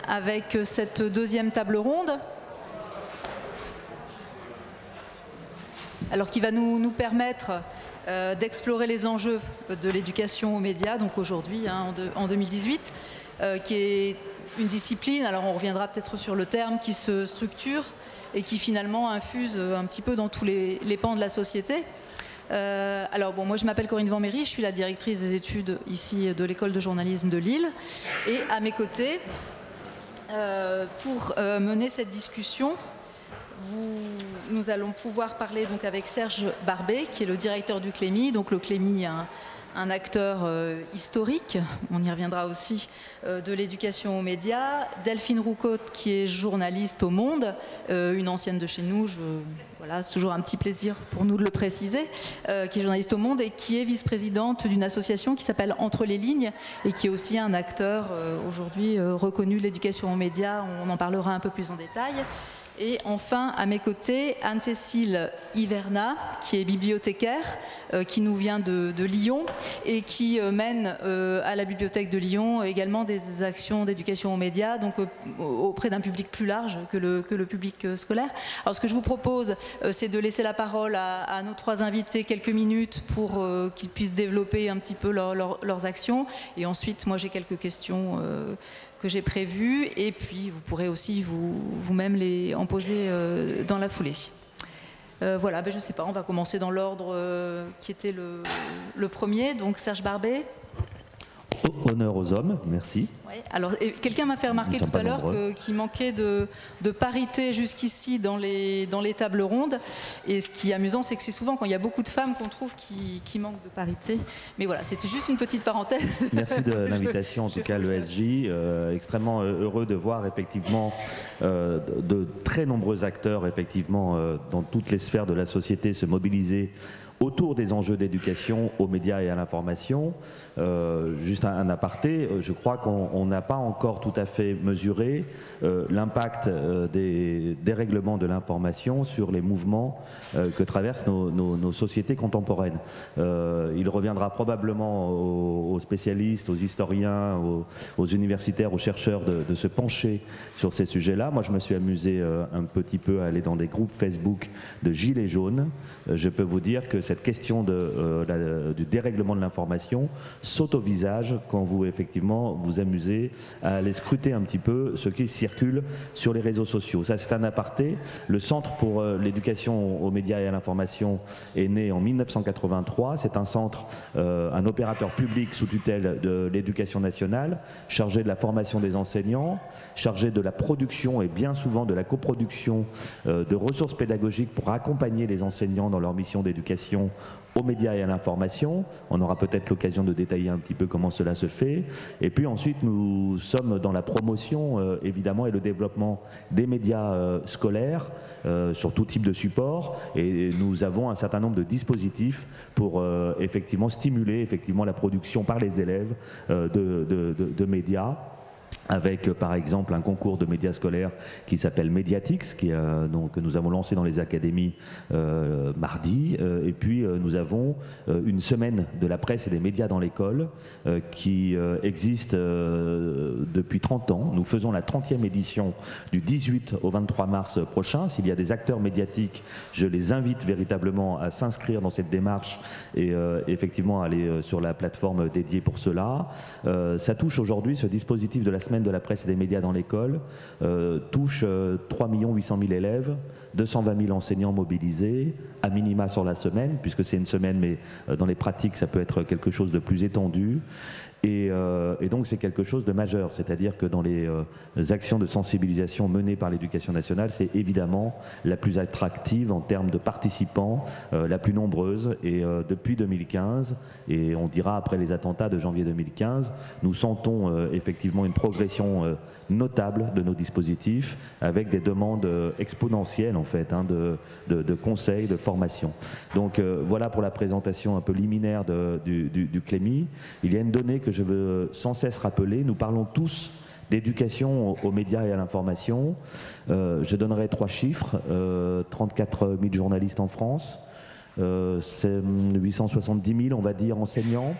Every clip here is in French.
avec cette deuxième table ronde. Alors qui va nous permettre d'explorer les enjeux de l'éducation aux médias, donc aujourd'hui, en 2018, qui est une discipline, alors on reviendra peut-être sur le terme, qui se structure et qui finalement infuse un petit peu dans tous les pans de la société. Alors bon, moi je m'appelle Corinne Vanméry, je suis la directrice des études ici de l'école de journalisme de Lille, et à mes côtés, pour mener cette discussion, nous allons pouvoir parler donc avec Serge Barbet, qui est le directeur du Clémy. Donc le Clémy, un acteur historique, on y reviendra aussi, de l'éducation aux médias. Delphine Roucaute, qui est journaliste au Monde, une ancienne de chez nous, voilà, c'est toujours un petit plaisir pour nous de le préciser, qui est journaliste au Monde et qui est vice-présidente d'une association qui s'appelle Entre les lignes et qui est aussi un acteur aujourd'hui reconnu de l'éducation aux médias. On en parlera un peu plus en détail. Et enfin, à mes côtés, Anne-Cécile Hiverna, qui est bibliothécaire, qui nous vient de Lyon et qui mène à la bibliothèque de Lyon également des actions d'éducation aux médias, donc auprès d'un public plus large que le public scolaire. Alors ce que je vous propose, c'est de laisser la parole à nos trois invités quelques minutes pour qu'ils puissent développer un petit peu leurs actions. Et ensuite, moi j'ai quelques questions que j'ai prévues, et puis vous pourrez aussi vous-même en poser dans la foulée. Voilà, je ne sais pas, on va commencer dans l'ordre qui était le premier, donc Serge Barbet. Honneur aux hommes, merci. Oui, alors quelqu'un m'a fait remarquer tout à l'heure qu'il manquait de parité jusqu'ici dans les tables rondes, et ce qui est amusant, c'est que c'est souvent quand il y a beaucoup de femmes qu'on trouve qui manquent de parité. Mais voilà, c'était juste une petite parenthèse. Merci de l'invitation, en tout cas l'ESJ. Extrêmement heureux de voir effectivement de très nombreux acteurs effectivement dans toutes les sphères de la société se mobiliser autour des enjeux d'éducation aux médias et à l'information. Juste un aparté, je crois qu'on n'a pas encore tout à fait mesuré l'impact des dérèglements de l'information sur les mouvements que traversent nos sociétés contemporaines. Il reviendra probablement aux spécialistes, aux historiens, aux universitaires, aux chercheurs de se pencher sur ces sujets-là. Moi, je me suis amusé un petit peu à aller dans des groupes Facebook de Gilets jaunes. Je peux vous dire que cette question du dérèglement de l'information saute au visage quand vous effectivement vous amusez à aller scruter un petit peu ce qui circule sur les réseaux sociaux. Ça, c'est un aparté. Le Centre pour l'éducation aux médias et à l'information est né en 1983. C'est un centre, un opérateur public sous tutelle de l'éducation nationale, chargé de la formation des enseignants, chargé de la production et bien souvent de la coproduction de ressources pédagogiques pour accompagner les enseignants dans leur mission d'éducation aux médias et à l'information. On aura peut-être l'occasion de détailler un petit peu comment cela se fait. Et puis ensuite, nous sommes dans la promotion, évidemment, et le développement des médias scolaires sur tout type de support. Et nous avons un certain nombre de dispositifs pour effectivement stimuler effectivement la production par les élèves de médias, avec par exemple un concours de médias scolaires qui s'appelle Mediatix, que nous avons lancé dans les académies mardi, et puis nous avons une semaine de la presse et des médias dans l'école qui existe depuis 30 ans. Nous faisons la 30e édition du 18 au 23 mars prochain. S'il y a des acteurs médiatiques, je les invite véritablement à s'inscrire dans cette démarche et effectivement à aller sur la plateforme dédiée pour cela. Ça touche aujourd'hui, ce dispositif de la semaine de la presse et des médias dans l'école touche 3 800 000 élèves, 220 000 enseignants mobilisés, à minima sur la semaine, puisque c'est une semaine, mais dans les pratiques, ça peut être quelque chose de plus étendu. Et donc c'est quelque chose de majeur, c'est-à-dire que dans les actions de sensibilisation menées par l'éducation nationale, c'est évidemment la plus attractive en termes de participants, la plus nombreuse. Et depuis 2015, et on dira après les attentats de janvier 2015, nous sentons effectivement une progression notable de nos dispositifs, avec des demandes exponentielles en fait, de conseils, de formation. Donc voilà pour la présentation un peu liminaire du Clémy. Il y a une donnée que je veux sans cesse rappeler. Nous parlons tous d'éducation aux médias et à l'information. Je donnerai 3 chiffres. 34 000 journalistes en France, c'est 870 000, on va dire, enseignants,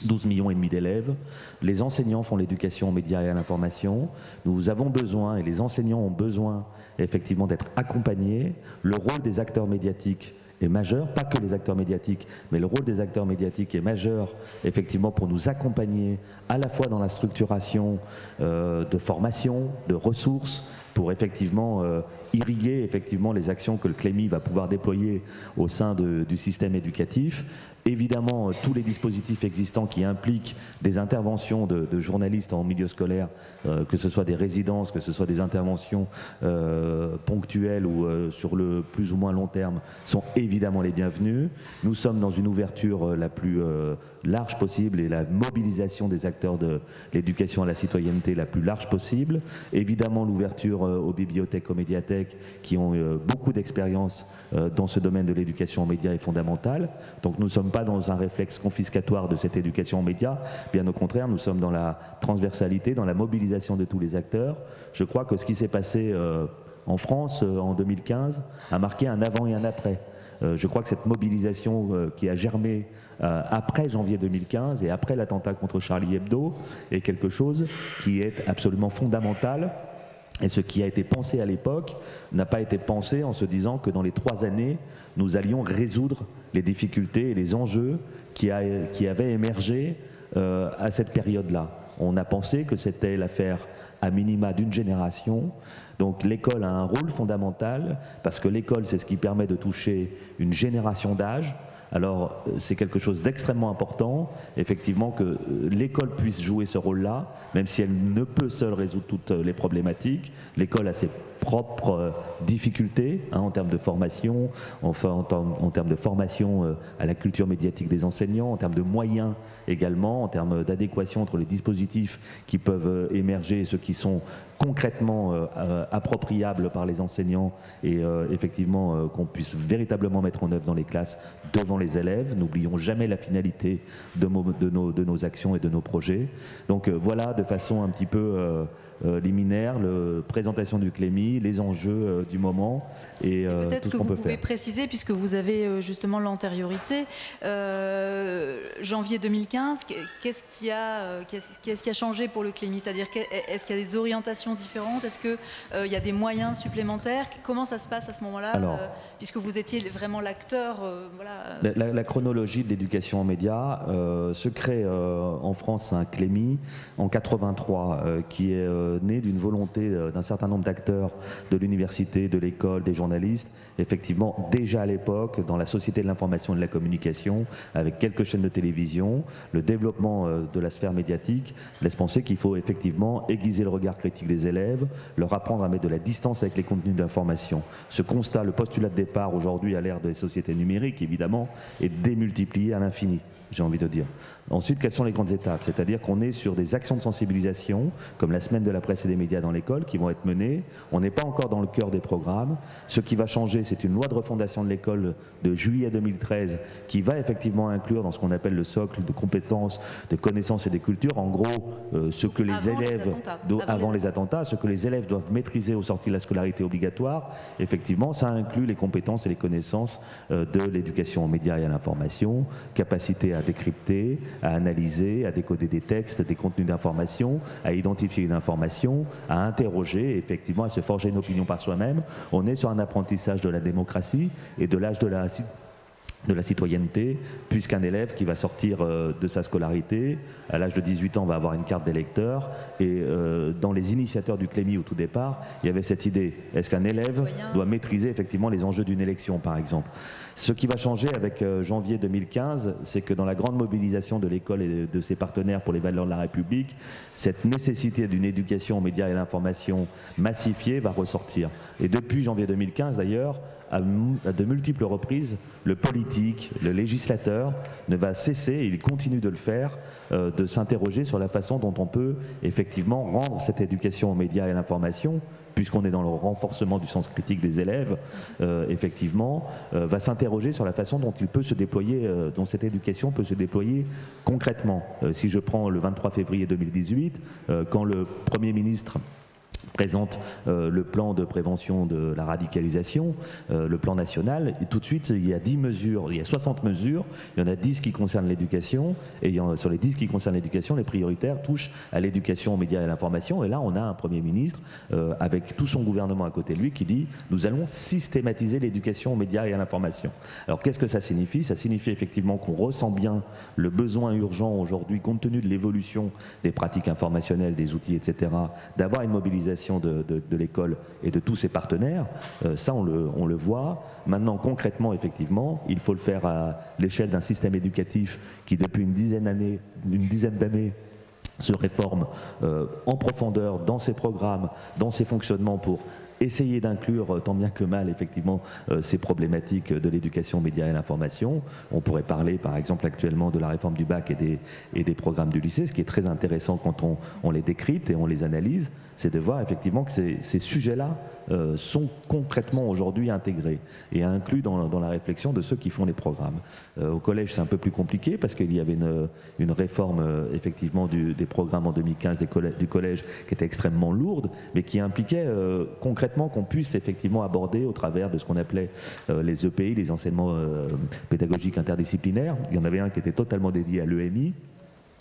12,5 millions d'élèves. Les enseignants font l'éducation aux médias et à l'information. Nous avons besoin, et les enseignants ont besoin, effectivement, d'être accompagnés. Le rôle des acteurs médiatiques est majeur, pas que les acteurs médiatiques, mais le rôle des acteurs médiatiques est majeur, effectivement, pour nous accompagner à la fois dans la structuration de formation, de ressources, pour effectivement irriguer effectivement les actions que le CLEMI va pouvoir déployer au sein du système éducatif. Évidemment, tous les dispositifs existants qui impliquent des interventions de journalistes en milieu scolaire, que ce soit des résidences, que ce soit des interventions ponctuelles ou sur le plus ou moins long terme, sont évidemment les bienvenus. Nous sommes dans une ouverture la plus large possible et la mobilisation des acteurs de l'éducation à la citoyenneté la plus large possible. Évidemment, l'ouverture aux bibliothèques, aux médiathèques qui ont beaucoup d'expérience dans ce domaine de l'éducation aux médias est fondamentale. Donc nous ne sommes pas dans un réflexe confiscatoire de cette éducation aux médias, bien au contraire, nous sommes dans la transversalité, dans la mobilisation de tous les acteurs. Je crois que ce qui s'est passé en France en 2015 a marqué un avant et un après. Je crois que cette mobilisation qui a germé après janvier 2015 et après l'attentat contre Charlie Hebdo est quelque chose qui est absolument fondamental. Et ce qui a été pensé à l'époque n'a pas été pensé en se disant que dans les 3 années, nous allions résoudre les difficultés et les enjeux qui avaient émergé à cette période-là. On a pensé que c'était l'affaire à minima d'une génération. Donc l'école a un rôle fondamental parce que l'école, c'est ce qui permet de toucher une génération d'âge. Alors c'est quelque chose d'extrêmement important, effectivement, que l'école puisse jouer ce rôle-là, même si elle ne peut seule résoudre toutes les problématiques. L'école a ses propres difficultés en termes de formation, enfin en termes de formation à la culture médiatique des enseignants, en termes de moyens également, en termes d'adéquation entre les dispositifs qui peuvent émerger et ceux qui sont concrètement appropriables par les enseignants et effectivement qu'on puisse véritablement mettre en œuvre dans les classes devant les élèves. N'oublions jamais la finalité de nos actions et de nos projets. Donc voilà, de façon un petit peu liminaire, la présentation du CLEMI, les enjeux du moment et peut-être tout ce que qu'on peut vous pouvez faire. Préciser, puisque vous avez justement l'antériorité, janvier 2015, qu'est-ce qui a changé pour le CLEMI? C'est-à-dire, est-ce qu'il y a des orientations différentes? Est-ce qu'il y a des moyens supplémentaires? Comment ça se passe à ce moment-là, puisque vous étiez vraiment l'acteur voilà. La chronologie de l'éducation aux médias se crée en France un CLEMI en 83 qui est né d'une volonté d'un certain nombre d'acteurs de l'université, de l'école, des journalistes, effectivement déjà à l'époque dans la société de l'information et de la communication, avec quelques chaînes de télévision, le développement de la sphère médiatique laisse penser qu'il faut effectivement aiguiser le regard critique des élèves, leur apprendre à mettre de la distance avec les contenus d'information. Ce constat, le postulat de départ aujourd'hui à l'ère des sociétés numériques évidemment, est démultiplié à l'infini, j'ai envie de dire. Ensuite, quelles sont les grandes étapes? C'est-à-dire qu'on est sur des actions de sensibilisation, comme la semaine de la presse et des médias dans l'école, qui vont être menées. On n'est pas encore dans le cœur des programmes. Ce qui va changer, c'est une loi de refondation de l'école de juillet 2013, qui va effectivement inclure dans ce qu'on appelle le socle de compétences, de connaissances et des cultures, en gros, ce que les élèves, avant les attentats, ce que les élèves doivent maîtriser au sortir de la scolarité obligatoire. Effectivement, ça inclut les compétences et les connaissances de l'éducation aux médias et à l'information, capacité à décrypter, à analyser, à décoder des textes, des contenus d'information, à identifier une information, à interroger, effectivement à se forger une opinion par soi-même. On est sur un apprentissage de la démocratie et de l'âge de la citoyenneté, puisqu'un élève qui va sortir de sa scolarité, à l'âge de 18 ans, va avoir une carte d'électeur. Et dans les initiateurs du CLEMI au tout départ, il y avait cette idée, est-ce qu'un élève doit maîtriser effectivement les enjeux d'une élection, par exemple? Ce qui va changer avec janvier 2015, c'est que dans la grande mobilisation de l'école et de ses partenaires pour les valeurs de la République, cette nécessité d'une éducation aux médias et à l'information massifiée va ressortir. Et depuis janvier 2015 d'ailleurs, à de multiples reprises, le politique, le législateur ne va cesser, et il continue de le faire, de s'interroger sur la façon dont on peut effectivement rendre cette éducation aux médias et à l'information, puisqu'on est dans le renforcement du sens critique des élèves, effectivement, va s'interroger sur la façon dont il peut se déployer, dont cette éducation peut se déployer concrètement. Si je prends le 23 février 2018, quand le Premier ministre présente le plan de prévention de la radicalisation, le plan national, et tout de suite il y a 10 mesures, il y a 60 mesures, il y en a 10 qui concernent l'éducation, et sur les 10 qui concernent l'éducation, les prioritaires touchent à l'éducation, aux médias et à l'information, et là on a un Premier ministre avec tout son gouvernement à côté de lui qui dit « nous allons systématiser l'éducation aux médias et à l'information ». Alors qu'est-ce que ça signifie? Ça signifie effectivement qu'on ressent bien le besoin urgent aujourd'hui, compte tenu de l'évolution des pratiques informationnelles, des outils, etc., d'avoir une mobilisation de l'école et de tous ses partenaires, ça on le voit. Maintenant concrètement, effectivement, il faut le faire à l'échelle d'un système éducatif qui depuis une dizaine d'années se réforme en profondeur dans ses programmes, dans ses fonctionnements pour essayer d'inclure tant bien que mal effectivement ces problématiques de l'éducation aux médias et à l'information. On pourrait parler par exemple actuellement de la réforme du bac et des programmes du lycée. Ce qui est très intéressant quand on les décrypte et on les analyse, c'est de voir effectivement que ces sujets-là sont concrètement aujourd'hui intégrés et inclus dans la réflexion de ceux qui font les programmes. Au collège, c'est un peu plus compliqué parce qu'il y avait une réforme effectivement des programmes en 2015 du collège qui était extrêmement lourde, mais qui impliquait concrètement qu'on puisse effectivement aborder au travers de ce qu'on appelait les EPI, les enseignements pédagogiques interdisciplinaires. Il y en avait un qui était totalement dédié à l'EMI,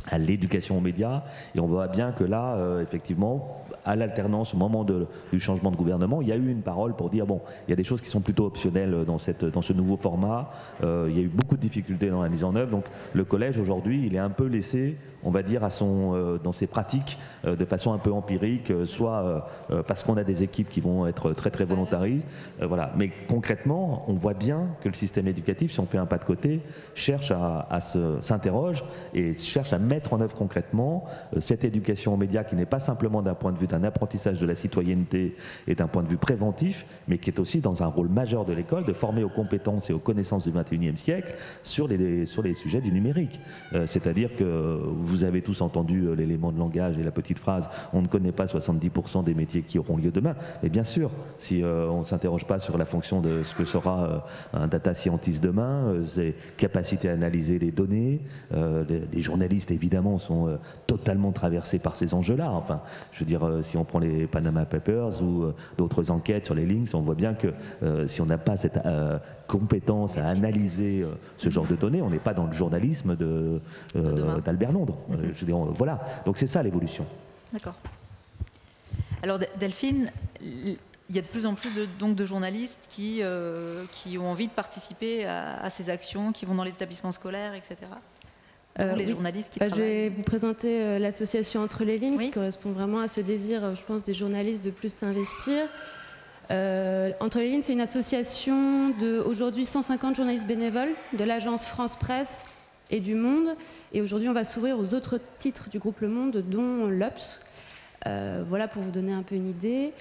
à l'éducation aux médias, et on voit bien que là, effectivement, à l'alternance, au moment du changement de gouvernement, il y a eu une parole pour dire, bon, il y a des choses qui sont plutôt optionnelles dans ce nouveau format, il y a eu beaucoup de difficultés dans la mise en œuvre, donc le collège aujourd'hui, il est un peu laissé, on va dire, dans ses pratiques de façon un peu empirique, soit parce qu'on a des équipes qui vont être très très volontaristes, voilà. Mais concrètement, on voit bien que le système éducatif, si on fait un pas de côté, cherche s'interroge et cherche à mettre en œuvre concrètement cette éducation aux médias qui n'est pas simplement d'un point de vue d'un apprentissage de la citoyenneté et d'un point de vue préventif, mais qui est aussi dans un rôle majeur de l'école, de former aux compétences et aux connaissances du XXIe siècle sur les sujets du numérique. C'est-à-dire que vous avez tous entendu l'élément de langage et la petite phrase « on ne connaît pas 70% des métiers qui auront lieu demain ». Mais bien sûr, si on ne s'interroge pas sur la fonction de ce que sera un data scientist demain, ses capacités à analyser les données, les journalistes évidemment sont totalement traversés par ces enjeux-là. Enfin, je veux dire, si on prend les Panama Papers ou d'autres enquêtes sur les links, on voit bien que si on n'a pas cette compétence à analyser ce genre de données, on n'est pas dans le journalisme d'Albert Londres. Je veux dire, voilà, donc c'est ça l'évolution. D'accord. Alors Delphine, il y a de plus en plus de journalistes qui ont envie de participer à ces actions, qui vont dans les établissements scolaires, etc. Les journalistes qui travaillent. Je vais vous présenter l'association Entre les lignes, qui correspond vraiment à ce désir, je pense, des journalistes de plus s'investir. Entre les lignes, c'est une association d'aujourd'hui 150 journalistes bénévoles de l'agence France Presse et du Monde. Et aujourd'hui, on va s'ouvrir aux autres titres du groupe Le Monde, dont l'Obs. Voilà pour vous donner un peu une idée.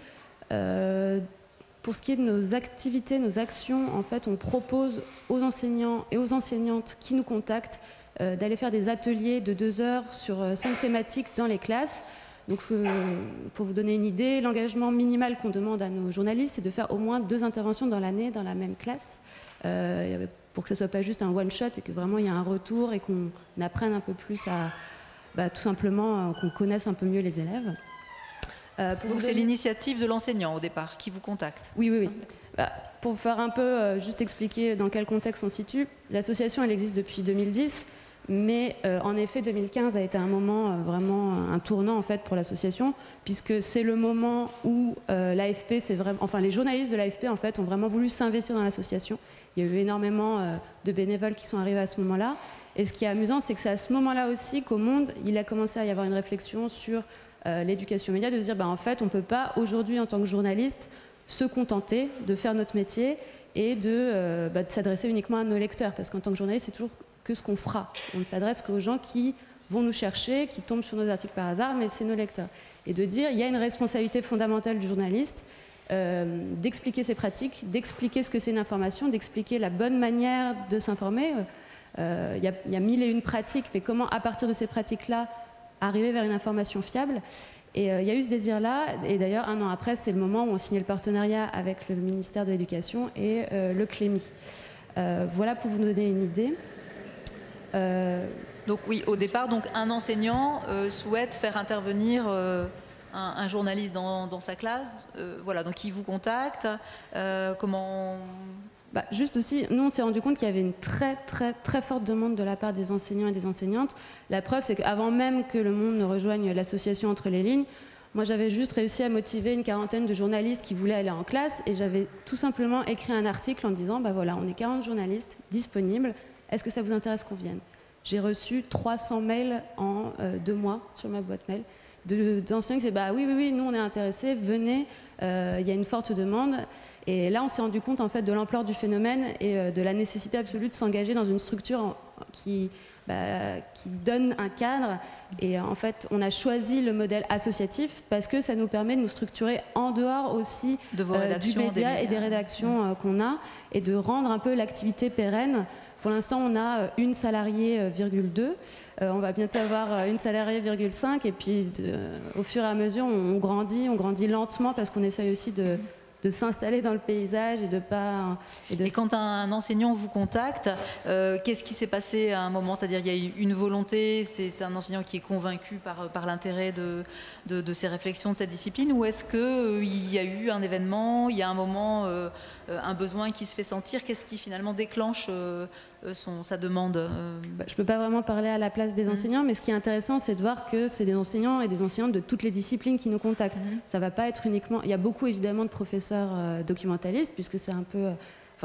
Pour ce qui est de nos activités, nos actions, en fait, on propose aux enseignants et aux enseignantes qui nous contactent d'aller faire des ateliers de 2 heures sur 5 thématiques dans les classes. Donc, pour vous donner une idée, l'engagement minimal qu'on demande à nos journalistes, c'est de faire au moins 2 interventions dans l'année dans la même classe, pour que ce ne soit pas juste un one-shot et que vraiment il y ait un retour et qu'on apprenne un peu plus à, tout simplement, qu'on connaisse un peu mieux les élèves. Donc c'est l'initiative de l'enseignant au départ qui vous contacte? Oui. Pour faire un peu, juste expliquer dans quel contexte on se situe, l'association elle existe depuis 2010. Mais en effet, 2015 a été un moment vraiment un tournant en fait pour l'association, puisque c'est le moment où l'AFP, les journalistes de l'AFP en fait ont vraiment voulu s'investir dans l'association. Il y a eu énormément de bénévoles qui sont arrivés à ce moment-là. Et ce qui est amusant, c'est que c'est à ce moment-là aussi qu'au Monde, il a commencé à y avoir une réflexion sur l'éducation média, de se dire en fait, on ne peut pas aujourd'hui en tant que journaliste se contenter de faire notre métier et de s'adresser uniquement à nos lecteurs, parce qu'en tant que journaliste, c'est toujours que ce qu'on fera. On ne s'adresse qu'aux gens qui vont nous chercher, qui tombent sur nos articles par hasard, mais c'est nos lecteurs. Et de dire, il y a une responsabilité fondamentale du journaliste d'expliquer ses pratiques, d'expliquer ce que c'est une information, d'expliquer la bonne manière de s'informer. Il y a 1001 pratiques, mais comment, à partir de ces pratiques-là, arriver vers une information fiable. Et il y a eu ce désir-là, et d'ailleurs, 1 an après, c'est le moment où on signait le partenariat avec le ministère de l'Éducation et le Clémy. Voilà pour vous donner une idée. Donc oui, au départ, un enseignant souhaite faire intervenir un journaliste dans sa classe, voilà, donc il vous contacte, comment... Juste aussi, nous on s'est rendu compte qu'il y avait une très forte demande de la part des enseignants et des enseignantes. La preuve, c'est qu'avant même que Le Monde ne rejoigne l'association Entre les lignes, moi j'avais juste réussi à motiver une quarantaine de journalistes qui voulaient aller en classe, et j'avais tout simplement écrit un article en disant voilà, on est 40 journalistes disponibles, est-ce que ça vous intéresse qu'on vienne? J'ai reçu 300 mails en 2 mois sur ma boîte mail d'enseignants qui disaient oui, nous on est intéressés, venez, il y a une forte demande. Et là, on s'est rendu compte en fait de l'ampleur du phénomène et de la nécessité absolue de s'engager dans une structure qui donne un cadre. Et en fait, on a choisi le modèle associatif parce que ça nous permet de nous structurer en dehors aussi du média et des rédactions qu'on a, et de rendre un peu l'activité pérenne. Pour l'instant, on a 1 salarié, 2. On va bientôt avoir 1 salarié, 5. Et puis, au fur et à mesure, on grandit lentement parce qu'on essaye aussi de s'installer dans le paysage et de pas... Et quand un enseignant vous contacte, qu'est-ce qui s'est passé à un moment? C'est-à-dire, il y a eu une volonté, c'est un enseignant qui est convaincu par l'intérêt de ces réflexions, de cette discipline, ou est-ce qu'il y a eu un événement, il y a un moment, un besoin qui se fait sentir? Qu'est-ce qui finalement déclenche sa demande? Je ne peux pas vraiment parler à la place des enseignants, mais ce qui est intéressant, c'est de voir que c'est des enseignants et des enseignantes de toutes les disciplines qui nous contactent. Ça va pas être uniquement... Il y a beaucoup évidemment de professeurs documentalistes, puisque c'est un peu...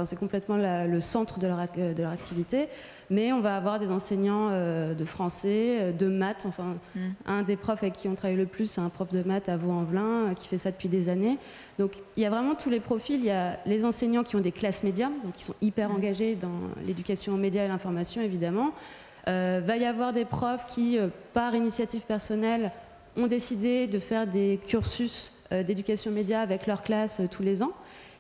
c'est complètement le centre de leur activité, mais on va avoir des enseignants de français, de maths. Un des profs avec qui on travaille le plus, c'est un prof de maths à Vaux-en-Velin, qui fait ça depuis des années. Donc il y a vraiment tous les profils. Il y a les enseignants qui ont des classes médias, donc qui sont hyper engagés dans l'éducation aux médias et l'information, évidemment. Va y avoir des profs qui, par initiative personnelle, ont décidé de faire des cursus d'éducation aux médias avec leur classe tous les ans.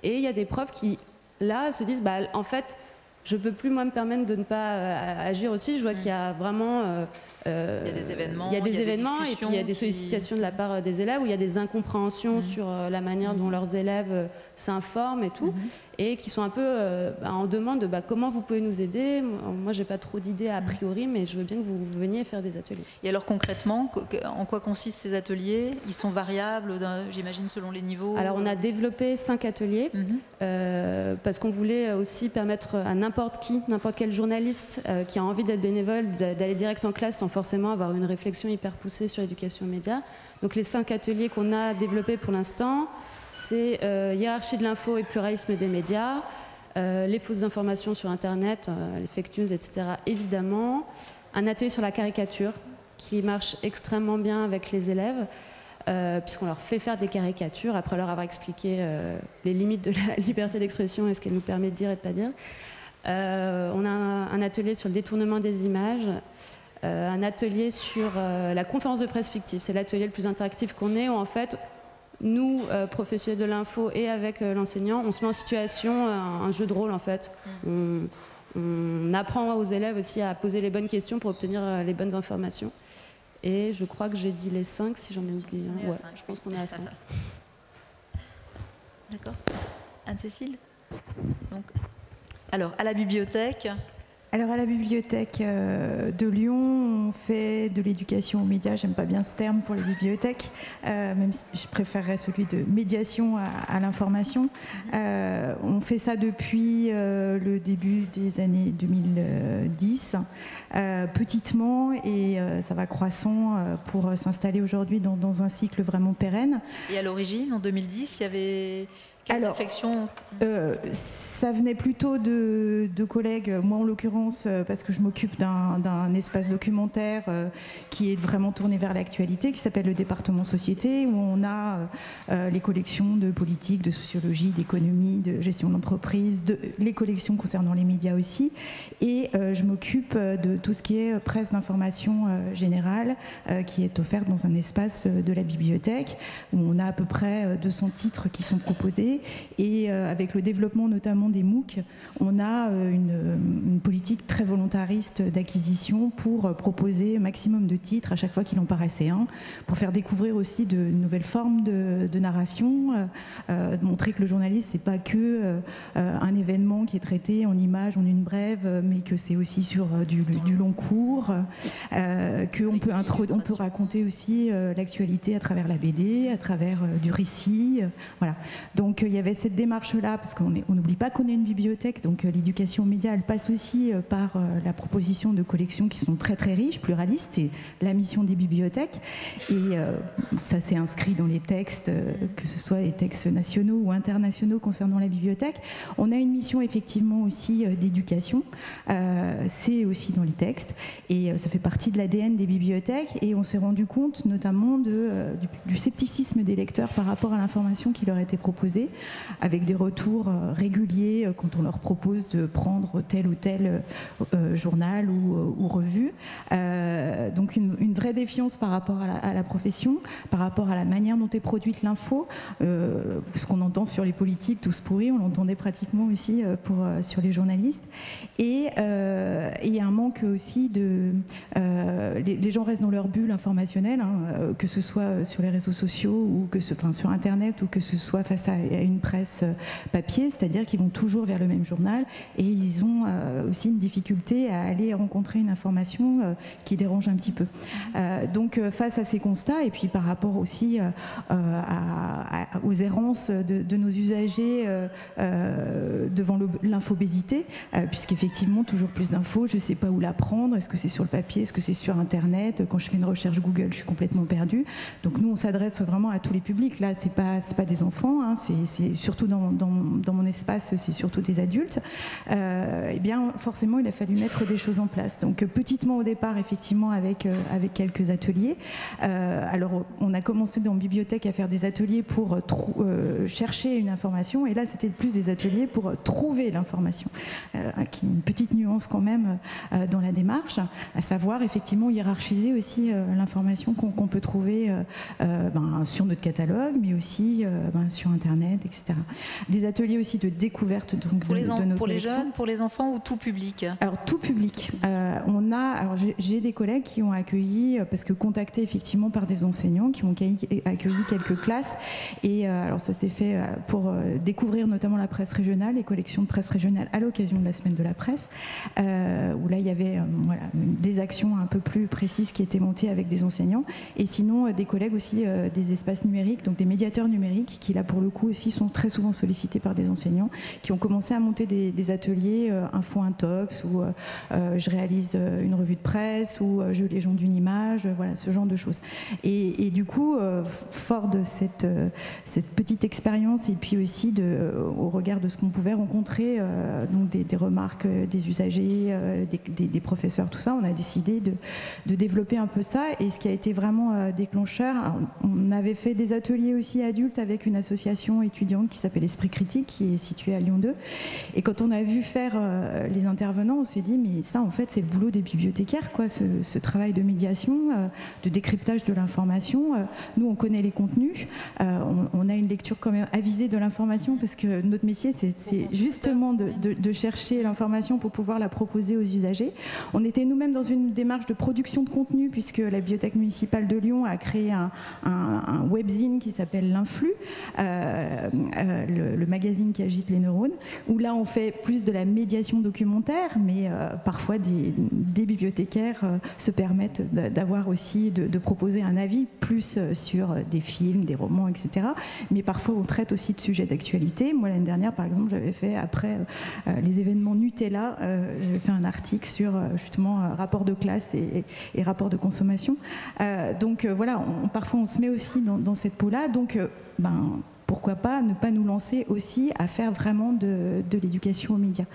Et il y a des profs qui, là, se disent en fait, je ne peux plus moi me permettre de ne pas agir aussi. Je vois qu'il y a vraiment... il y a des événements, et puis il y a des sollicitations de la part des élèves, où il y a des incompréhensions sur la manière dont leurs élèves s'informent et tout, et qui sont un peu en demande de comment vous pouvez nous aider. Moi, j'ai pas trop d'idées a priori, mais je veux bien que vous veniez faire des ateliers. Et alors concrètement, en quoi consistent ces ateliers? Ils sont variables, j'imagine, selon les niveaux? Alors on a développé 5 ateliers, parce qu'on voulait aussi permettre à n'importe quel journaliste qui a envie d'être bénévole, d'aller direct en classe sans forcément avoir une réflexion hyper poussée sur l'éducation aux médias. Donc les 5 ateliers qu'on a développés pour l'instant, c'est hiérarchie de l'info et pluralisme des médias, les fausses informations sur Internet, les fake news, etc. évidemment. Un atelier sur la caricature qui marche extrêmement bien avec les élèves, puisqu'on leur fait faire des caricatures après leur avoir expliqué les limites de la liberté d'expression et ce qu'elle nous permet de dire et de ne pas dire. On a un atelier sur le détournement des images, un atelier sur la conférence de presse fictive. C'est l'atelier le plus interactif qu'on ait, où en fait, nous, professionnels de l'info et avec l'enseignant, on se met en situation, un jeu de rôle en fait. On apprend aux élèves aussi à poser les bonnes questions pour obtenir les bonnes informations. Et je crois que j'ai dit les 5, si j'en ai oublié un. Ouais, je pense qu'on est à 5. D'accord. Anne-Cécile. Donc, alors, à la bibliothèque. Alors à la bibliothèque de Lyon, on fait de l'éducation aux médias. J'aime pas bien ce terme pour les bibliothèques, même si je préférerais celui de médiation à l'information. On fait ça depuis le début des années 2010, petitement, et ça va croissant pour s'installer aujourd'hui dans un cycle vraiment pérenne. Et à l'origine, en 2010, il y avait... Quelle réflexion? Ça venait plutôt de collègues, moi en l'occurrence, parce que je m'occupe d'un espace documentaire qui est vraiment tourné vers l'actualité, qui s'appelle le département société, où on a les collections de politique, de sociologie, d'économie, de gestion d'entreprise, les collections concernant les médias aussi, et je m'occupe de tout ce qui est presse d'information générale, qui est offerte dans un espace de la bibliothèque, où on a à peu près 200 titres qui sont proposés, proposé. Et avec le développement notamment des MOOC, on a une politique très volontariste d'acquisition pour proposer un maximum de titres à chaque fois qu'il en paraissait un, pour faire découvrir aussi de nouvelles formes de narration, montrer que le journaliste, c'est pas que un événement qui est traité en images, en une brève, mais que c'est aussi sur du long cours, qu'on peut raconter aussi l'actualité à travers la BD, à travers du récit. Voilà. Donc il y avait cette démarche-là, parce qu'on n'oublie pas qu'on est une bibliothèque, donc l'éducation aux médias, elle passe aussi par la proposition de collections qui sont très très riches, pluralistes, c'est la mission des bibliothèques, et ça s'est inscrit dans les textes, que ce soit les textes nationaux ou internationaux concernant la bibliothèque. On a une mission effectivement aussi d'éducation, c'est aussi dans les textes, et ça fait partie de l'ADN des bibliothèques, et on s'est rendu compte notamment du scepticisme des lecteurs par rapport à l'information qui leur était proposée, avec des retours réguliers quand on leur propose de prendre tel ou tel journal ou revue. Donc une vraie défiance par rapport à la profession, par rapport à la manière dont est produite l'info. Ce qu'on entend sur les politiques, tous pourris, on l'entendait pratiquement aussi sur les journalistes. Et un manque aussi les gens restent dans leur bulle informationnelle, hein, que ce soit sur les réseaux sociaux ou sur Internet, ou que ce soit face à une presse papier, c'est-à-dire qu'ils vont toujours vers le même journal, et ils ont aussi une difficulté à aller rencontrer une information qui dérange un petit peu. Donc face à ces constats, et puis par rapport aussi aux errances de nos usagers devant l'infobésité, puisqu'effectivement toujours plus d'infos, je ne sais pas où la prendre, est-ce que c'est sur le papier, est-ce que c'est sur Internet, quand je fais une recherche Google, je suis complètement perdue. Donc nous, on s'adresse vraiment à tous les publics, là c'est pas des enfants, hein, c'est surtout dans mon espace, c'est surtout des adultes. Eh bien forcément il a fallu mettre des choses en place. Donc petitement au départ, effectivement, avec quelques ateliers. Alors on a commencé dans bibliothèque à faire des ateliers pour chercher une information, et là c'était plus des ateliers pour trouver l'information, une petite nuance quand même dans la démarche, à savoir effectivement hiérarchiser aussi l'information qu'on peut trouver sur notre catalogue, mais aussi sur Internet, etc. Des ateliers aussi de découverte donc, de nos pour les collections. jeunes, pour les enfants ou tout public? Alors tout public. J'ai des collègues qui ont accueilli, parce que contactés effectivement par des enseignants, qui ont accueilli quelques classes, et alors ça s'est fait pour découvrir notamment la presse régionale, les collections de presse régionale à l'occasion de la semaine de la presse, où là il y avait des actions un peu plus précises qui étaient montées avec des enseignants, et sinon des collègues aussi des espaces numériques, donc des médiateurs numériques, qui là pour le coup aussi sont très souvent sollicités par des enseignants, qui ont commencé à monter des ateliers info intox, où je réalise une revue de presse, ou je légende une image, voilà, ce genre de choses. Et du coup, fort de cette petite expérience, et puis aussi au regard de ce qu'on pouvait rencontrer, donc des remarques des usagers, des professeurs, tout ça, on a décidé de développer un peu ça. Et ce qui a été vraiment déclencheur, alors, on avait fait des ateliers aussi adultes avec une association étudiante qui s'appelle Esprit Critique, qui est située à Lyon 2. Et quand on a vu faire les intervenants, on s'est dit, mais ça en fait c'est le boulot des bibliothécaires, quoi, ce travail de médiation, de décryptage de l'information. Nous on connaît les contenus, on a une lecture quand même avisée de l'information, parce que notre métier c'est justement de chercher l'information pour pouvoir la proposer aux usagers. On était nous-mêmes dans une démarche de production de contenu, puisque la Bibliothèque municipale de Lyon a créé un webzine qui s'appelle l'Influx, le magazine qui agite les neurones, où là on fait plus de la médiation documentaire, mais parfois des bibliothécaires se permettent d'avoir aussi, de proposer un avis plus sur des films, des romans, etc. Mais parfois on traite aussi de sujets d'actualité. Moi l'année dernière par exemple, j'avais fait, après les événements Nutella, j'avais fait un article sur justement rapport de classe et rapport de consommation. Donc voilà, parfois on se met aussi dans cette peau-là. Donc pourquoi pas ne pas nous lancer aussi à faire vraiment de l'éducation aux médias.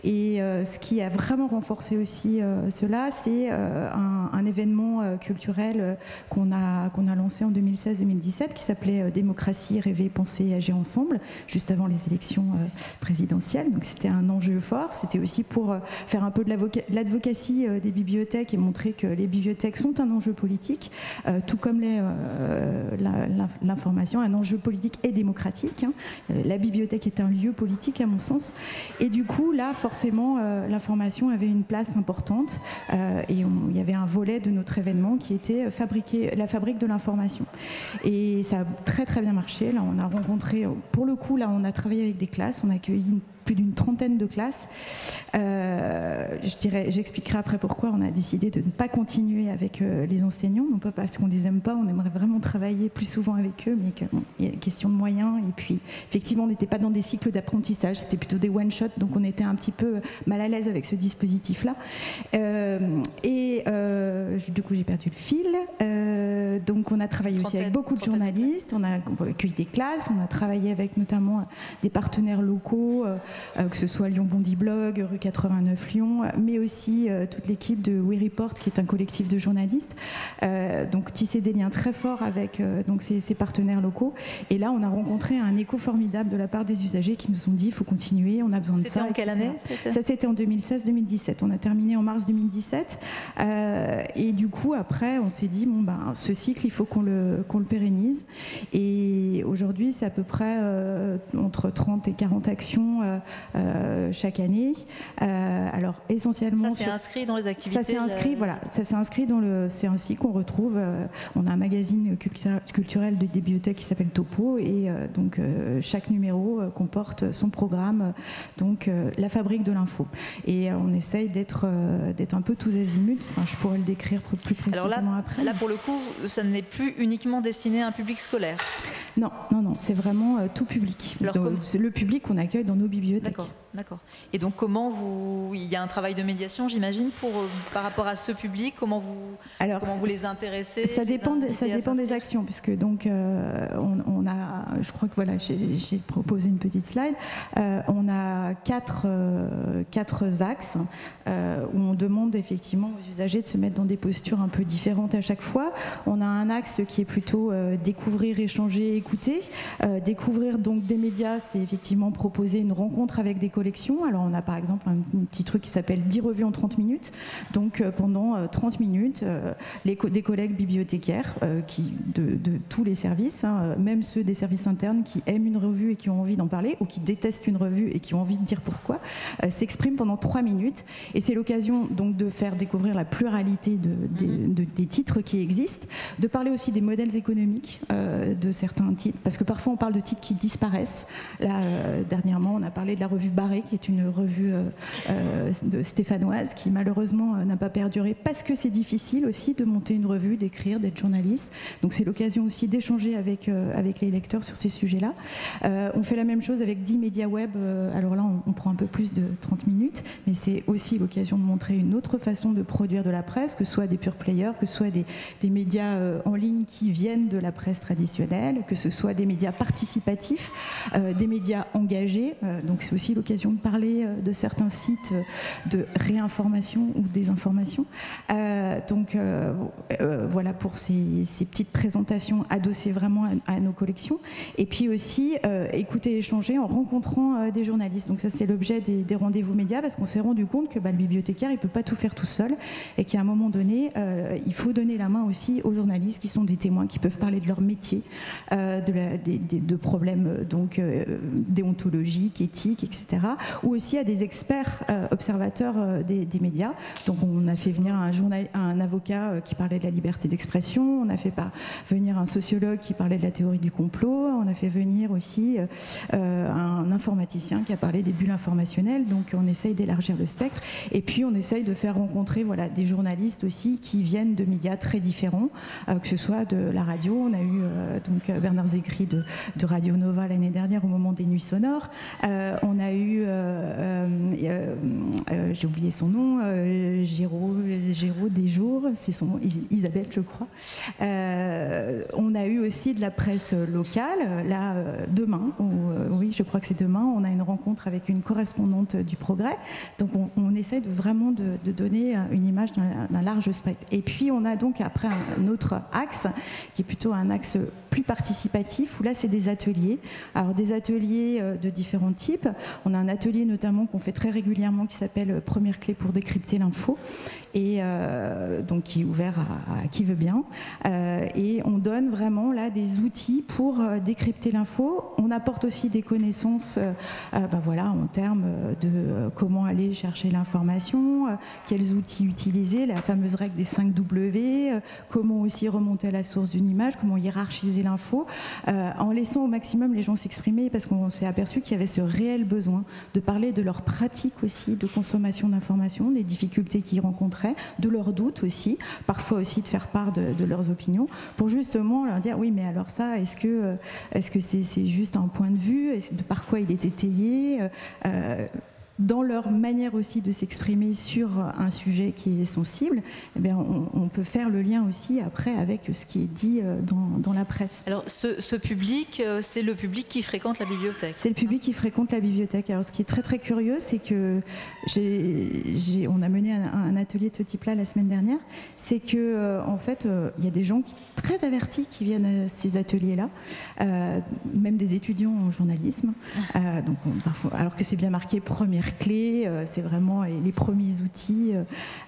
Et ce qui a vraiment renforcé aussi cela, c'est un événement culturel qu'on a lancé en 2016-2017 qui s'appelait Démocratie, rêver, penser, agir ensemble, juste avant les élections présidentielles. Donc c'était un enjeu fort. C'était aussi pour faire un peu de l'advocacy des bibliothèques et montrer que les bibliothèques sont un enjeu politique, tout comme l'information, un enjeu politique et démocratique démocratique. La bibliothèque est un lieu politique à mon sens. Et du coup, là, forcément, l'information avait une place importante et il y avait un volet de notre événement qui était la fabrique de l'information. Et ça a très très bien marché. Là, on a rencontré, pour le coup, là, on a travaillé avec des classes, on a accueilli plus d'une trentaine de classes. J'expliquerai après pourquoi on a décidé de ne pas continuer avec les enseignants, non pas parce qu'on les aime pas, on aimerait vraiment travailler plus souvent avec eux, mais il y a une question de moyens. Et puis, effectivement, on n'était pas dans des cycles d'apprentissage, c'était plutôt des one-shots, donc on était un petit peu mal à l'aise avec ce dispositif-là. Du coup, j'ai perdu le fil. Donc, on a travaillé aussi avec beaucoup de journalistes, on a accueilli des classes, on a travaillé avec notamment des partenaires locaux, que ce soit Lyon Bondy Blog, Rue 89 Lyon, mais aussi toute l'équipe de We Report, qui est un collectif de journalistes. Donc tisser des liens très forts avec donc ces partenaires locaux. Et là, on a rencontré un écho formidable de la part des usagers qui nous ont dit il faut continuer, on a besoin de ça. C'était en quelle année? Ça, c'était en 2016-2017. On a terminé en mars 2017. Et du coup, après, on s'est dit ce cycle, il faut qu'on le pérennise. Et aujourd'hui, c'est à peu près entre 30 et 40 actions chaque année. Alors essentiellement, ça c'est inscrit dans les activités. Ça c'est inscrit, voilà, ça c'est inscrit dans le. C'est ainsi qu'on retrouve. On a un magazine culturel de bibliothèque qui s'appelle Topo et donc chaque numéro comporte son programme, donc la fabrique de l'info. Et on essaye d'être un peu tous azimuts. Enfin, je pourrais le décrire plus précisément. Alors après. Là pour le coup, ça n'est plus uniquement destiné à un public scolaire. Non, c'est vraiment tout public. C'est le public qu'on accueille dans nos bibliothèques. D'accord. Et donc il y a un travail de médiation, j'imagine, par rapport à ce public, comment vous les intéressez? Ça dépend des actions, puisque donc on a, je crois que voilà, j'ai proposé une petite slide. On a quatre axes où on demande effectivement aux usagers de se mettre dans des postures un peu différentes à chaque fois. On a un axe qui est plutôt découvrir, échanger, écouter. Découvrir donc des médias, c'est effectivement proposer une rencontre avec des collections. Alors on a par exemple un petit truc qui s'appelle 10 revues en 30 minutes. Donc pendant 30 minutes, des collègues bibliothécaires de tous les services, même ceux des services internes qui aiment une revue et qui ont envie d'en parler, ou qui détestent une revue et qui ont envie de dire pourquoi, s'expriment pendant 3 minutes. Et c'est l'occasion donc de faire découvrir la pluralité des titres qui existent, de parler aussi des modèles économiques de certains titres, parce que parfois on parle de titres qui disparaissent. Là, dernièrement, on a parlé de la revue Barré, qui est une revue stéphanoise qui malheureusement n'a pas perduré parce que c'est difficile aussi de monter une revue, d'écrire, d'être journaliste. Donc c'est l'occasion aussi d'échanger avec les lecteurs sur ces sujets-là. On fait la même chose avec 10 médias web. Alors là, on prend un peu plus de 30 minutes, mais c'est aussi l'occasion de montrer une autre façon de produire de la presse, que ce soit des pure players, que ce soit des médias en ligne qui viennent de la presse traditionnelle, que ce soit des médias participatifs, des médias engagés. Donc c'est aussi l'occasion de parler de certains sites de réinformation ou désinformation. Voilà pour ces petites présentations adossées vraiment à nos collections. Et puis aussi écouter et échanger en rencontrant des journalistes. Donc ça c'est l'objet des rendez-vous médias, parce qu'on s'est rendu compte que le bibliothécaire il peut pas tout faire tout seul et qu'à un moment donné il faut donner la main aussi aux journalistes qui sont des témoins, qui peuvent parler de leur métier, de problèmes donc déontologiques, éthiques, etc. Ou aussi à des experts observateurs des médias. Donc on a fait venir un avocat qui parlait de la liberté d'expression, on a fait venir un sociologue qui parlait de la théorie du complot, on a fait venir aussi un informaticien qui a parlé des bulles informationnelles. Donc on essaye d'élargir le spectre et puis on essaye de faire rencontrer des journalistes aussi qui viennent de médias très différents, que ce soit de la radio. On a eu donc Bernard Zécry de Radio Nova l'année dernière au moment des Nuits Sonores. On a eu j'ai oublié son nom, Géraud Desjours, c'est son Isabelle je crois. On a eu aussi de la presse locale. Là demain, oui je crois que c'est demain, on a une rencontre avec une correspondante du Progrès. Donc on essaie vraiment de donner une image d'un large spectre. Et puis on a donc après un autre axe qui est plutôt un axe plus participatif, où là c'est des ateliers. Alors des ateliers de différents types. On a un atelier notamment qu'on fait très régulièrement qui s'appelle Première clé pour décrypter l'info. et donc qui est ouvert à qui veut bien. Et on donne vraiment là des outils pour décrypter l'info. On apporte aussi des connaissances voilà, en termes de comment aller chercher l'information, quels outils utiliser, la fameuse règle des 5 W, comment aussi remonter à la source d'une image, comment hiérarchiser l'info, en laissant au maximum les gens s'exprimer, parce qu'on s'est aperçu qu'il y avait ce réel besoin de parler de leurs pratiques aussi de consommation d'informations, des difficultés qu'ils rencontraient, de leurs doutes aussi, parfois aussi de faire part de leurs opinions, pour justement leur dire oui mais alors ça, est-ce que c'est juste un point de vue, par quoi il est étayé, dans leur manière aussi de s'exprimer sur un sujet qui est sensible, eh bien on peut faire le lien aussi après avec ce qui est dit dans la presse. Alors ce public, c'est le public qui fréquente la bibliothèque. C'est le public qui fréquente la bibliothèque. Alors ce qui est très très curieux, c'est que on a mené un atelier de ce type-là la semaine dernière, c'est que en fait il y a des gens très avertis qui viennent à ces ateliers-là, même des étudiants en journalisme, donc parfois, alors que c'est bien marqué première clé, c'est vraiment les premiers outils,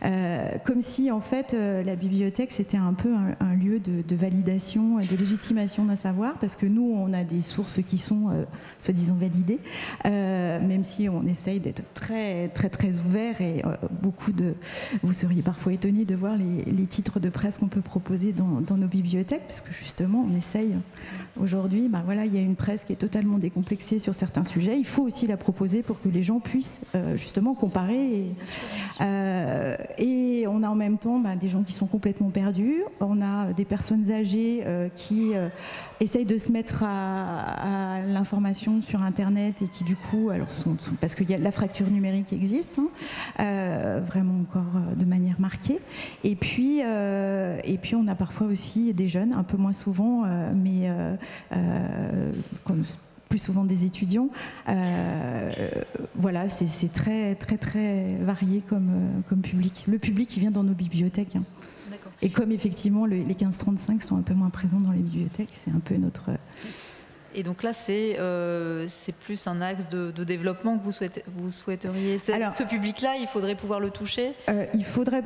comme si en fait la bibliothèque c'était un peu un lieu de validation et de légitimation d'un savoir, parce que nous on a des sources qui sont soi-disant validées, même si on essaye d'être très très très ouvert, et vous seriez parfois étonnés de voir les titres de presse qu'on peut proposer dans nos bibliothèques, parce que justement on essaye aujourd'hui, voilà, il y a une presse qui est totalement décomplexée sur certains sujets, il faut aussi la proposer pour que les gens puissent justement comparer, et on a en même temps des gens qui sont complètement perdus, on a des personnes âgées qui essayent de se mettre à l'information sur internet, et qui du coup alors parce que la fracture numérique existe, vraiment encore de manière marquée, et puis on a parfois aussi des jeunes, un peu moins souvent, mais plus souvent des étudiants. Voilà, c'est très très très varié comme public. Le public qui vient dans nos bibliothèques. Et comme effectivement les 15-35 sont un peu moins présents dans les bibliothèques, c'est un peu notre... Et donc là, c'est plus un axe de développement que vous souhaiteriez. Alors, ce public-là, il faudrait pouvoir le toucher.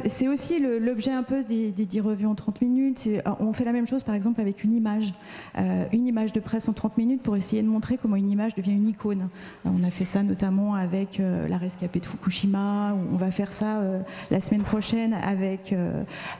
C'est aussi l'objet un peu des 10 revues en 30 minutes. On fait la même chose, par exemple, avec une image de presse en 30 minutes pour essayer de montrer comment une image devient une icône. On a fait ça notamment avec la rescapée de Fukushima. On va faire ça la semaine prochaine avec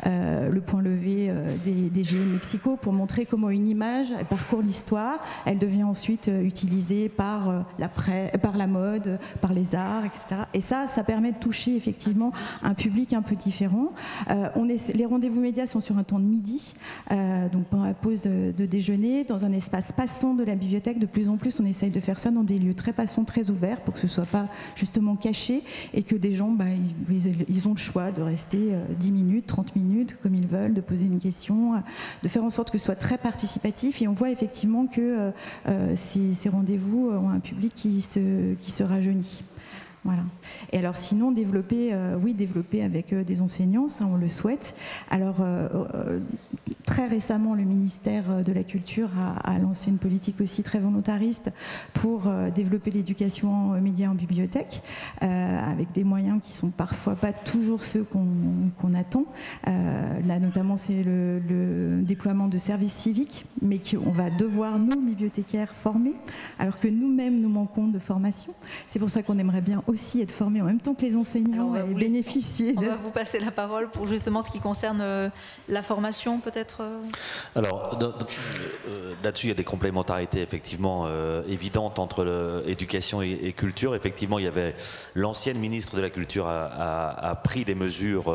le point levé des Jeux de Mexico, pour montrer comment une image elle parcourt l'histoire. Elle devient ensuite utilisée par la mode, par les arts, etc. Et ça permet de toucher effectivement un public un peu différent. Les rendez-vous médias sont sur un temps de midi, donc pendant la pause de déjeuner, dans un espace passant de la bibliothèque. De plus en plus, on essaye de faire ça dans des lieux très passants, très ouverts, pour que ce ne soit pas justement caché, et que des gens, ils ont le choix de rester 10 minutes, 30 minutes, comme ils veulent, de poser une question, de faire en sorte que ce soit très participatif. Et on voit effectivement que ces rendez-vous ont un public qui se rajeunit. Voilà. Et alors sinon, développer avec des enseignants, ça on le souhaite. Alors très récemment, le ministère de la Culture a lancé une politique aussi très volontariste pour développer l'éducation aux médias en bibliothèque, avec des moyens qui sont parfois pas toujours ceux qu'on attend. Là notamment, c'est le déploiement de services civiques, mais qu'on va devoir, nous, bibliothécaires, former, alors que nous-mêmes, nous manquons de formation. C'est pour ça qu'on aimerait bien aussi être formés en même temps que les enseignants et bénéficier. On va vous passer la parole pour justement ce qui concerne la formation, peut-être. Alors, là-dessus, il y a des complémentarités effectivement évidentes entre éducation et culture. Effectivement, il y avait l'ancienne ministre de la Culture a pris des mesures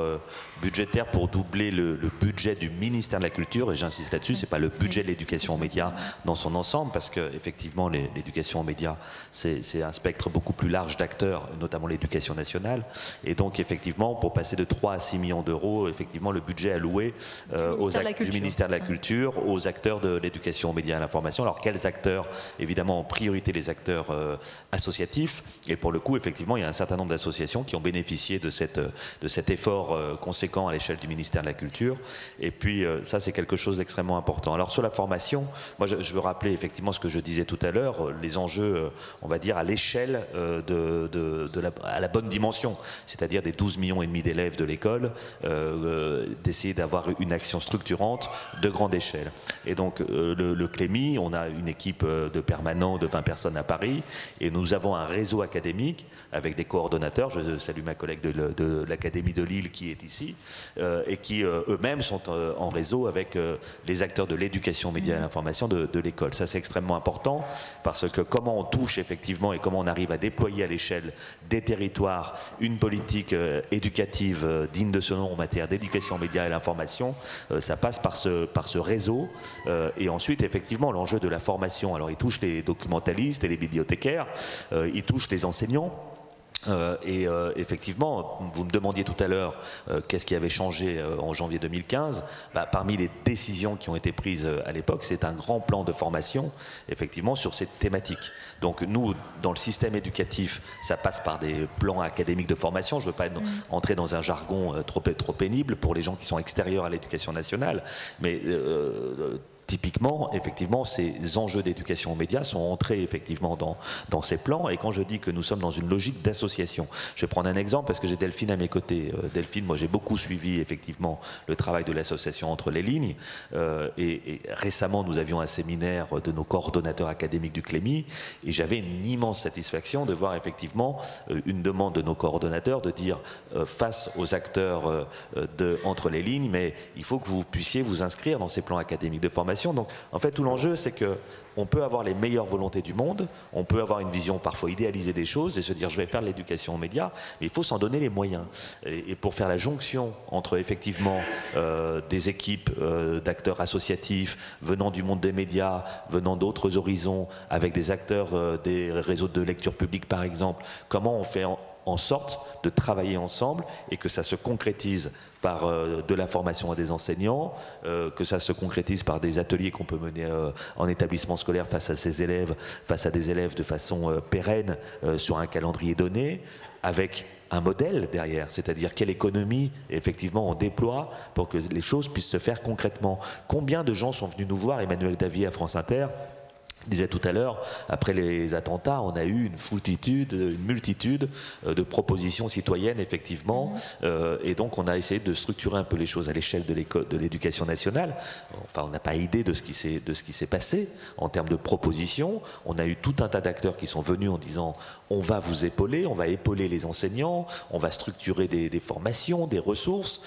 budgétaires pour doubler le budget du ministère de la Culture, et j'insiste là-dessus, c'est pas le budget de l'éducation aux médias dans son ensemble, parce que effectivement l'éducation aux médias c'est un spectre beaucoup plus large d'acteurs, notamment l'éducation nationale, et donc effectivement pour passer de 3 à 6 millions d'euros, effectivement le budget alloué du ministère de la Culture aux acteurs de l'éducation aux médias et à l'information. Alors quels acteurs? Évidemment en priorité les acteurs associatifs, et pour le coup effectivement il y a un certain nombre d'associations qui ont bénéficié de cet effort conséquent à l'échelle du ministère de la Culture, et puis ça c'est quelque chose d'extrêmement important. Alors sur la formation, moi je veux rappeler effectivement ce que je disais tout à l'heure, les enjeux on va dire à l'échelle de à la bonne dimension, c'est-à-dire des 12,5 millions d'élèves de l'école, d'essayer d'avoir une action structurante de grande échelle. Et donc le Clémy, on a une équipe de permanents de 20 personnes à Paris, et nous avons un réseau académique avec des coordonnateurs. Je salue ma collègue de l'Académie de Lille qui est ici, et qui eux-mêmes sont en réseau avec les acteurs de l'éducation, médias et l'information de l'école. Ça, c'est extrêmement important, parce que comment on touche effectivement et comment on arrive à déployer à l'échelle des territoires une politique éducative digne de ce nom en matière d'éducation, médias et l'information, ça passe par ce réseau. Et ensuite, effectivement, l'enjeu de la formation, alors il touche les documentalistes et les bibliothécaires, il touche les enseignants. Effectivement, vous me demandiez tout à l'heure qu'est-ce qui avait changé en janvier 2015. Parmi les décisions qui ont été prises à l'époque, c'est un grand plan de formation, effectivement, sur cette thématique. Donc nous, dans le système éducatif, ça passe par des plans académiques de formation. Je ne veux pas entrer dans un jargon trop pénible pour les gens qui sont extérieurs à l'éducation nationale, mais typiquement, effectivement, ces enjeux d'éducation aux médias sont entrés effectivement dans ces plans. Et quand je dis que nous sommes dans une logique d'association, je vais prendre un exemple parce que j'ai Delphine à mes côtés. Delphine, moi j'ai beaucoup suivi effectivement le travail de l'association Entre les lignes. Et récemment, nous avions un séminaire de nos coordonnateurs académiques du Clémy, et j'avais une immense satisfaction de voir effectivement une demande de nos coordonnateurs de dire face aux acteurs de Entre les lignes, mais il faut que vous puissiez vous inscrire dans ces plans académiques de formation. Donc, en fait, tout l'enjeu, c'est que on peut avoir les meilleures volontés du monde, on peut avoir une vision parfois idéalisée des choses et se dire je vais faire de l'éducation aux médias, mais il faut s'en donner les moyens. Et pour faire la jonction entre effectivement des équipes d'acteurs associatifs venant du monde des médias, venant d'autres horizons, avec des acteurs des réseaux de lecture publique par exemple, comment on fait en sorte de travailler ensemble et que ça se concrétise par de la formation à des enseignants, que ça se concrétise par des ateliers qu'on peut mener en établissement scolaire face à ces élèves, face à des élèves de façon pérenne sur un calendrier donné, avec un modèle derrière, c'est-à-dire quelle économie effectivement on déploie pour que les choses puissent se faire concrètement. Combien de gens sont venus nous voir, Emmanuel Davier à France Inter disait tout à l'heure, après les attentats, on a eu une multitude de propositions citoyennes, effectivement, et donc on a essayé de structurer un peu les choses à l'échelle de l'éducation nationale. Enfin, on n'a pas idée de ce qui s'est passé en termes de propositions. On a eu tout un tas d'acteurs qui sont venus en disant on va vous épauler, on va épauler les enseignants, on va structurer des formations, des ressources.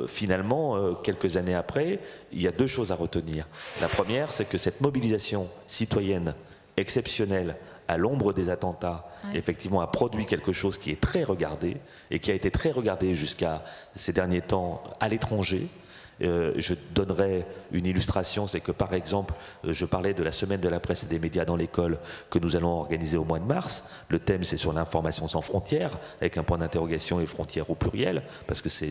Finalement, quelques années après, il y a deux choses à retenir. La première, c'est que cette mobilisation citoyenne exceptionnelle à l'ombre des attentats, effectivement, a produit quelque chose qui est très regardé et qui a été très regardé jusqu'à ces derniers temps à l'étranger. Je donnerai une illustration, c'est que par exemple, je parlais de la semaine de la presse et des médias dans l'école que nous allons organiser au mois de mars. Le thème, c'est sur l'information sans frontières, avec un point d'interrogation et frontières au pluriel, parce que ça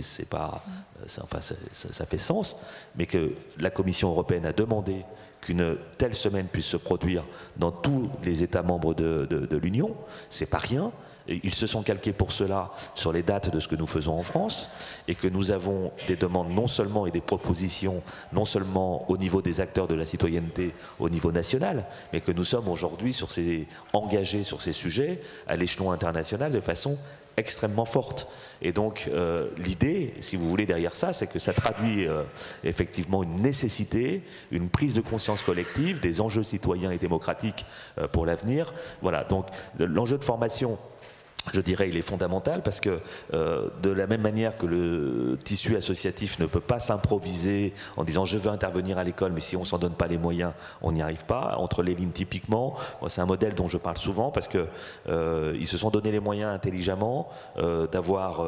fait sens, mais que la Commission européenne a demandé qu'une telle semaine puisse se produire dans tous les États membres de l'Union. C'est pas rien. Ils se sont calqués pour cela sur les dates de ce que nous faisons en France, et que nous avons des demandes non seulement et des propositions non seulement au niveau des acteurs de la citoyenneté au niveau national, mais que nous sommes aujourd'hui engagés sur ces sujets à l'échelon international de façon extrêmement forte. Et donc l'idée, si vous voulez, derrière ça, c'est que ça traduit effectivement une nécessité, une prise de conscience collective des enjeux citoyens et démocratiques pour l'avenir. Voilà, donc l'enjeu de formation, je dirais, il est fondamental parce que de la même manière que le tissu associatif ne peut pas s'improviser en disant je veux intervenir à l'école, mais si on ne s'en donne pas les moyens, on n'y arrive pas. Entre les lignes, typiquement, c'est un modèle dont je parle souvent parce que ils se sont donné les moyens intelligemment d'avoir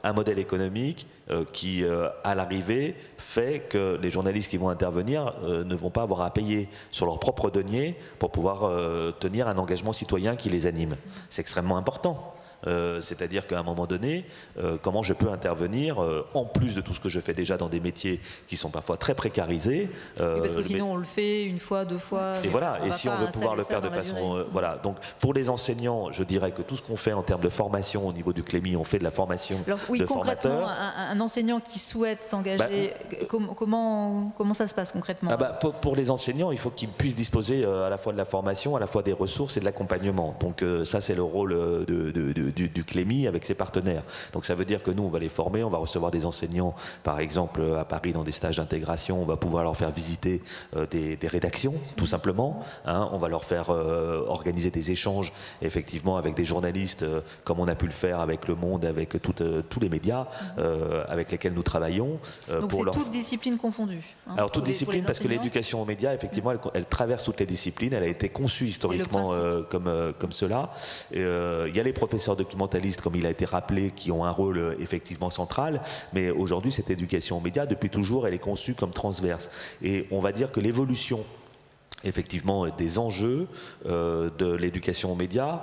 un modèle économique qui, à l'arrivée, fait que les journalistes qui vont intervenir ne vont pas avoir à payer sur leurs propres deniers pour pouvoir tenir un engagement citoyen qui les anime. C'est extrêmement important. C'est-à-dire qu'à un moment donné, comment je peux intervenir en plus de tout ce que je fais déjà dans des métiers qui sont parfois très précarisés. Parce que sinon on le fait une fois, deux fois. Et voilà, et si on veut pouvoir le faire de façon... voilà, donc pour les enseignants, je dirais que tout ce qu'on fait en termes de formation au niveau du Clémy, on fait de la formation de concrètement, formateurs. Un enseignant qui souhaite s'engager, comment ça se passe concrètement? Pour les enseignants, il faut qu'ils puissent disposer à la fois de la formation, à la fois des ressources et de l'accompagnement. Donc ça, c'est le rôle du CLEMI avec ses partenaires. Donc ça veut dire que nous, on va les former, on va recevoir des enseignants, par exemple à Paris dans des stages d'intégration, on va pouvoir leur faire visiter des rédactions, tout simplement. Hein, on va leur faire organiser des échanges, effectivement, avec des journalistes, comme on a pu le faire avec Le Monde, avec tous les médias avec lesquels nous travaillons. Donc c'est toutes disciplines confondues. Hein, alors toutes disciplines, parce que l'éducation aux médias, effectivement, elle traverse toutes les disciplines, elle a été conçue historiquement comme cela. Il y a les professeurs documentalistes, comme il a été rappelé, qui ont un rôle effectivement central, mais aujourd'hui cette éducation aux médias, depuis toujours, elle est conçue comme transverse. Et on va dire que l'évolution effectivement des enjeux de l'éducation aux médias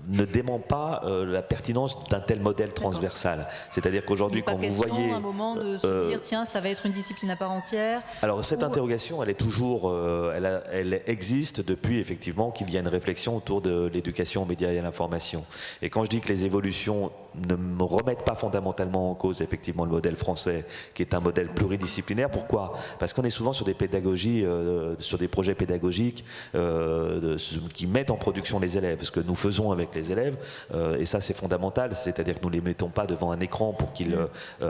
ne dément pas la pertinence d'un tel modèle transversal. C'est-à-dire qu'aujourd'hui, quand vous voyez... à un moment de se dire, tiens, ça va être une discipline à part entière. Alors cette interrogation, elle est toujours... elle existe depuis, effectivement, qu'il y a une réflexion autour de l'éducation aux médias et à l'information. Et quand je dis que les évolutions ne me remettent pas fondamentalement en cause, effectivement, le modèle français, qui est un modèle pluridisciplinaire, pourquoi? Parce qu'on est souvent sur des pédagogies, sur des projets pédagogiques qui mettent en production les élèves, ce que nous faisons avec les élèves, et ça c'est fondamental, c'est-à-dire que nous ne les mettons pas devant un écran pour qu'ils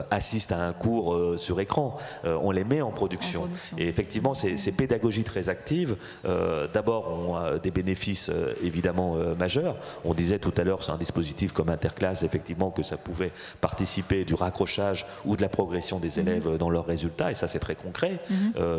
assistent à un cours sur écran, on les met en production. Et effectivement ces pédagogies très actives, d'abord ont des bénéfices évidemment majeurs. On disait tout à l'heure sur un dispositif comme Interclasse, effectivement, que ça pouvait participer du raccrochage ou de la progression des élèves dans leurs résultats, et ça c'est très concret.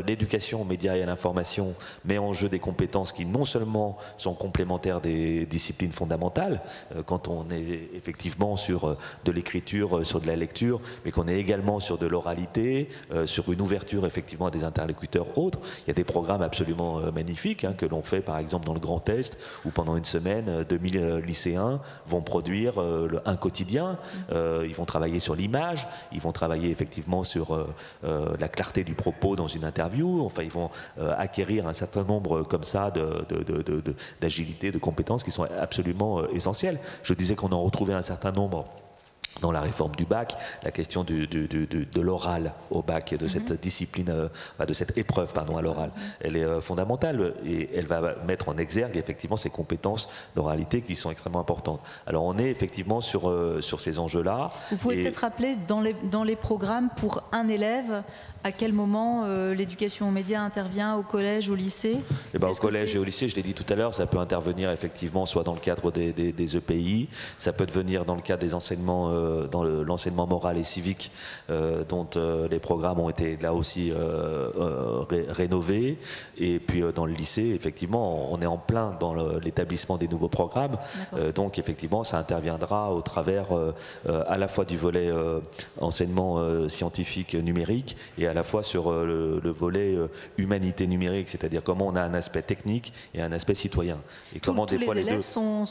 L'éducation aux médias et à l'information met en jeu des compétences qui non seulement sont complémentaires des disciplines fondamentales, quand on est effectivement sur de l'écriture, sur de la lecture, mais qu'on est également sur de l'oralité, sur une ouverture effectivement à des interlocuteurs autres. Il y a des programmes absolument magnifiques que l'on fait par exemple dans le Grand Est, où pendant une semaine, 2000 lycéens vont produire un quotidien, ils vont travailler sur l'image, ils vont travailler effectivement sur la clarté du propos dans une interview, enfin ils vont acquérir un certain nombre comme ça d'agilité, de compétences qui sont absolument essentielles. Je disais qu'on en retrouvait un certain nombre dans la réforme du bac, la question de l'oral au bac, de cette discipline, de cette épreuve pardon, à l'oral, elle est fondamentale et elle va mettre en exergue effectivement ces compétences d'oralité qui sont extrêmement importantes. Alors on est effectivement sur ces enjeux-là. Vous pouvez peut-être rappeler dans les programmes pour un élève, à quel moment l'éducation aux médias intervient au collège, au lycée? Au collège et au lycée, je l'ai dit tout à l'heure, ça peut intervenir effectivement soit dans le cadre des EPI, ça peut devenir dans le cadre des enseignements, dans l'enseignement moral et civique, dont les programmes ont été là aussi rénovés. Et puis dans le lycée, effectivement, on est en plein dans l'établissement des nouveaux programmes. Donc effectivement, ça interviendra au travers à la fois du volet enseignement scientifique numérique et à la fois sur le volet humanité numérique, c'est-à-dire comment on a un aspect technique et un aspect citoyen. Et comment des fois les élèves sont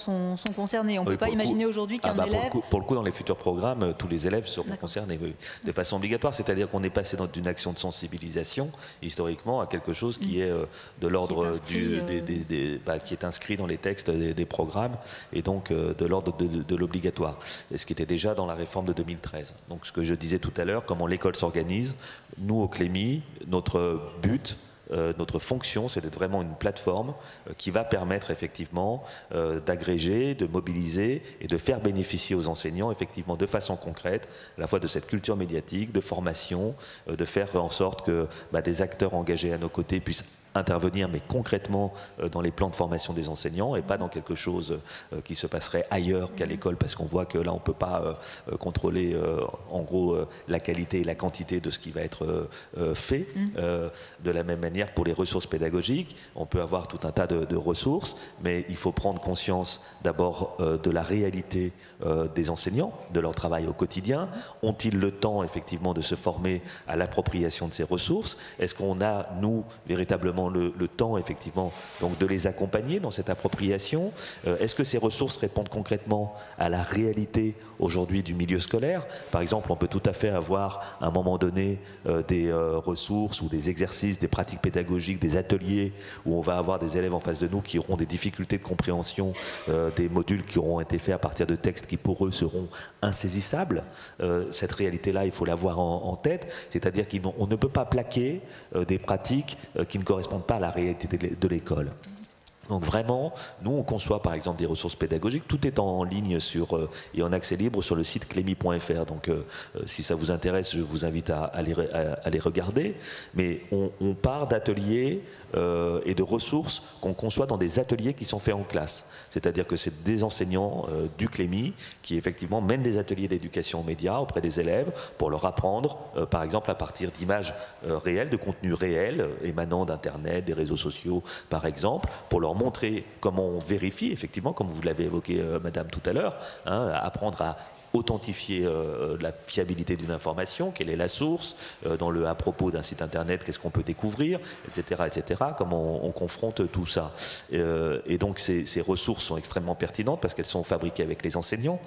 concernés. On ne peut pas imaginer aujourd'hui qu'un élève... Pour le coup, dans les futurs programmes, tous les élèves seront concernés de façon obligatoire. C'est-à-dire qu'on est passé d'une action de sensibilisation, historiquement, à quelque chose qui est de l'ordre qui est inscrit dans les textes des programmes et donc de l'ordre de l'obligatoire. Et ce qui était déjà dans la réforme de 2013. Donc ce que je disais tout à l'heure, comment l'école s'organise, nous au CLEMI, notre but, notre fonction, c'est d'être vraiment une plateforme qui va permettre effectivement d'agréger, de mobiliser et de faire bénéficier aux enseignants effectivement de façon concrète à la fois de cette culture médiatique, de formation, de faire en sorte que des acteurs engagés à nos côtés puissent intervenir, mais concrètement dans les plans de formation des enseignants et pas dans quelque chose qui se passerait ailleurs qu'à l'école, parce qu'on voit que là on ne peut pas contrôler en gros la qualité et la quantité de ce qui va être fait. De la même manière pour les ressources pédagogiques, on peut avoir tout un tas de ressources, mais il faut prendre conscience d'abord de la réalité des enseignants, de leur travail au quotidien. Ont-ils le temps effectivement de se former à l'appropriation de ces ressources? Est-ce qu'on a, nous, véritablement le temps effectivement donc de les accompagner dans cette appropriation? Est-ce que ces ressources répondent concrètement à la réalité aujourd'hui du milieu scolaire? Par exemple, on peut tout à fait avoir à un moment donné des ressources ou des exercices, des pratiques pédagogiques, des ateliers où on va avoir des élèves en face de nous qui auront des difficultés de compréhension des modules qui auront été faits à partir de textes qui pour eux seront insaisissables. Cette réalité-là, il faut l'avoir en tête, c'est-à-dire qu'on ne peut pas plaquer des pratiques qui ne correspondent pas à la réalité de l'école. Donc vraiment, nous on conçoit par exemple des ressources pédagogiques, tout est en ligne et en accès libre sur le site clemi.fr, donc si ça vous intéresse, je vous invite à les regarder, mais on part d'ateliers et de ressources qu'on conçoit dans des ateliers qui sont faits en classe, c'est-à-dire que c'est des enseignants du Clémy qui effectivement mènent des ateliers d'éducation aux médias auprès des élèves pour leur apprendre par exemple à partir d'images réelles, de contenus réels émanant d'internet, des réseaux sociaux par exemple, pour leur montrer comment on vérifie, effectivement, comme vous l'avez évoqué, madame, tout à l'heure, hein, apprendre à authentifier la fiabilité d'une information, quelle est la source, à propos d'un site internet, qu'est-ce qu'on peut découvrir, etc., comment on confronte tout ça. Et donc ces ressources sont extrêmement pertinentes parce qu'elles sont fabriquées avec les enseignants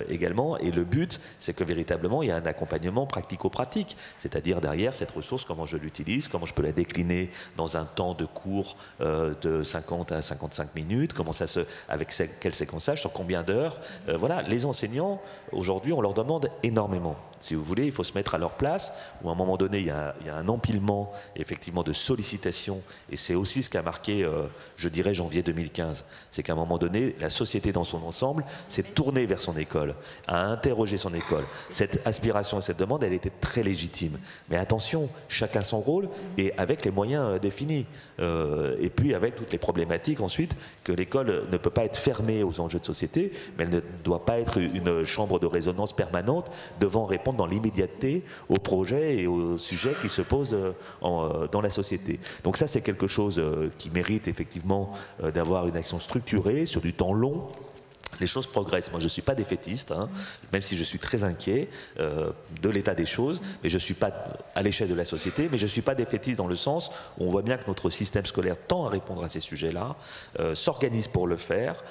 également, et le but, c'est que véritablement, il y a un accompagnement pratico-pratique, c'est-à-dire derrière cette ressource, comment je l'utilise, comment je peux la décliner dans un temps de cours de 50 à 55 minutes, avec quel séquençage, sur combien d'heures. Voilà, les enseignants, aujourd'hui, on leur demande énormément. Si vous voulez, il faut se mettre à leur place, où à un moment donné, il y a un empilement, effectivement, de sollicitations, et c'est aussi ce qu'a marqué, je dirais, janvier 2015. C'est qu'à un moment donné, la société dans son ensemble s'est tournée vers son école, a interrogé son école. Cette aspiration et cette demande, elle était très légitime. Mais attention, chacun son rôle, et avec les moyens définis. Et puis avec toutes les problématiques, ensuite, que l'école ne peut pas être fermée aux enjeux de société, mais elle ne doit pas être une chambre de résonance permanente devant répondre dans l'immédiateté aux projets et aux sujets qui se posent dans la société. Donc ça, c'est quelque chose qui mérite effectivement d'avoir une action structurée sur du temps long. Les choses progressent. Moi, je ne suis pas défaitiste, hein, même si je suis très inquiet de l'état des choses, mais je ne suis pas à l'échelle de la société, mais je ne suis pas défaitiste dans le sens où on voit bien que notre système scolaire tend à répondre à ces sujets-là, s'organise pour le faire,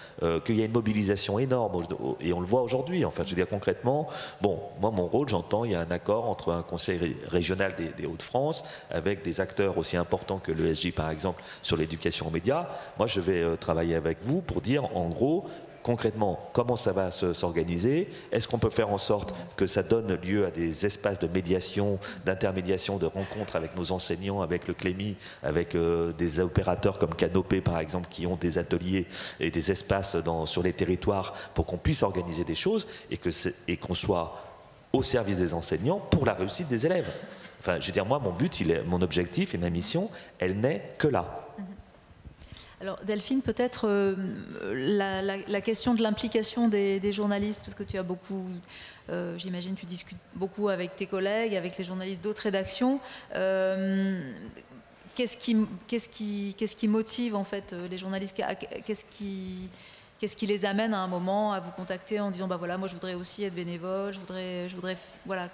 qu'il y a une mobilisation énorme, et on le voit aujourd'hui. Enfin, je veux dire concrètement, bon, moi, mon rôle, j'entends, il y a un accord entre un conseil régional des Hauts-de-France, avec des acteurs aussi importants que l'ESJ, par exemple, sur l'éducation aux médias. Moi, je vais travailler avec vous pour dire, en gros, concrètement, comment ça va s'organiser? Est-ce qu'on peut faire en sorte que ça donne lieu à des espaces de médiation, d'intermédiation, de rencontres avec nos enseignants, avec le Clémy, avec des opérateurs comme Canopé, par exemple, qui ont des ateliers et des espaces sur les territoires pour qu'on puisse organiser des choses et qu'on soit au service des enseignants pour la réussite des élèves. Enfin, je veux dire, moi, mon objectif et ma mission, elle n'est que là. Alors Delphine, peut-être la question de l'implication des journalistes, parce que tu as beaucoup, j'imagine tu discutes beaucoup avec tes collègues, avec les journalistes d'autres rédactions. Qu'est-ce qui motive en fait les journalistes? Qu'est-ce qui les amène à un moment à vous contacter en disant bah voilà, moi je voudrais aussi être bénévole, je voudrais voilà,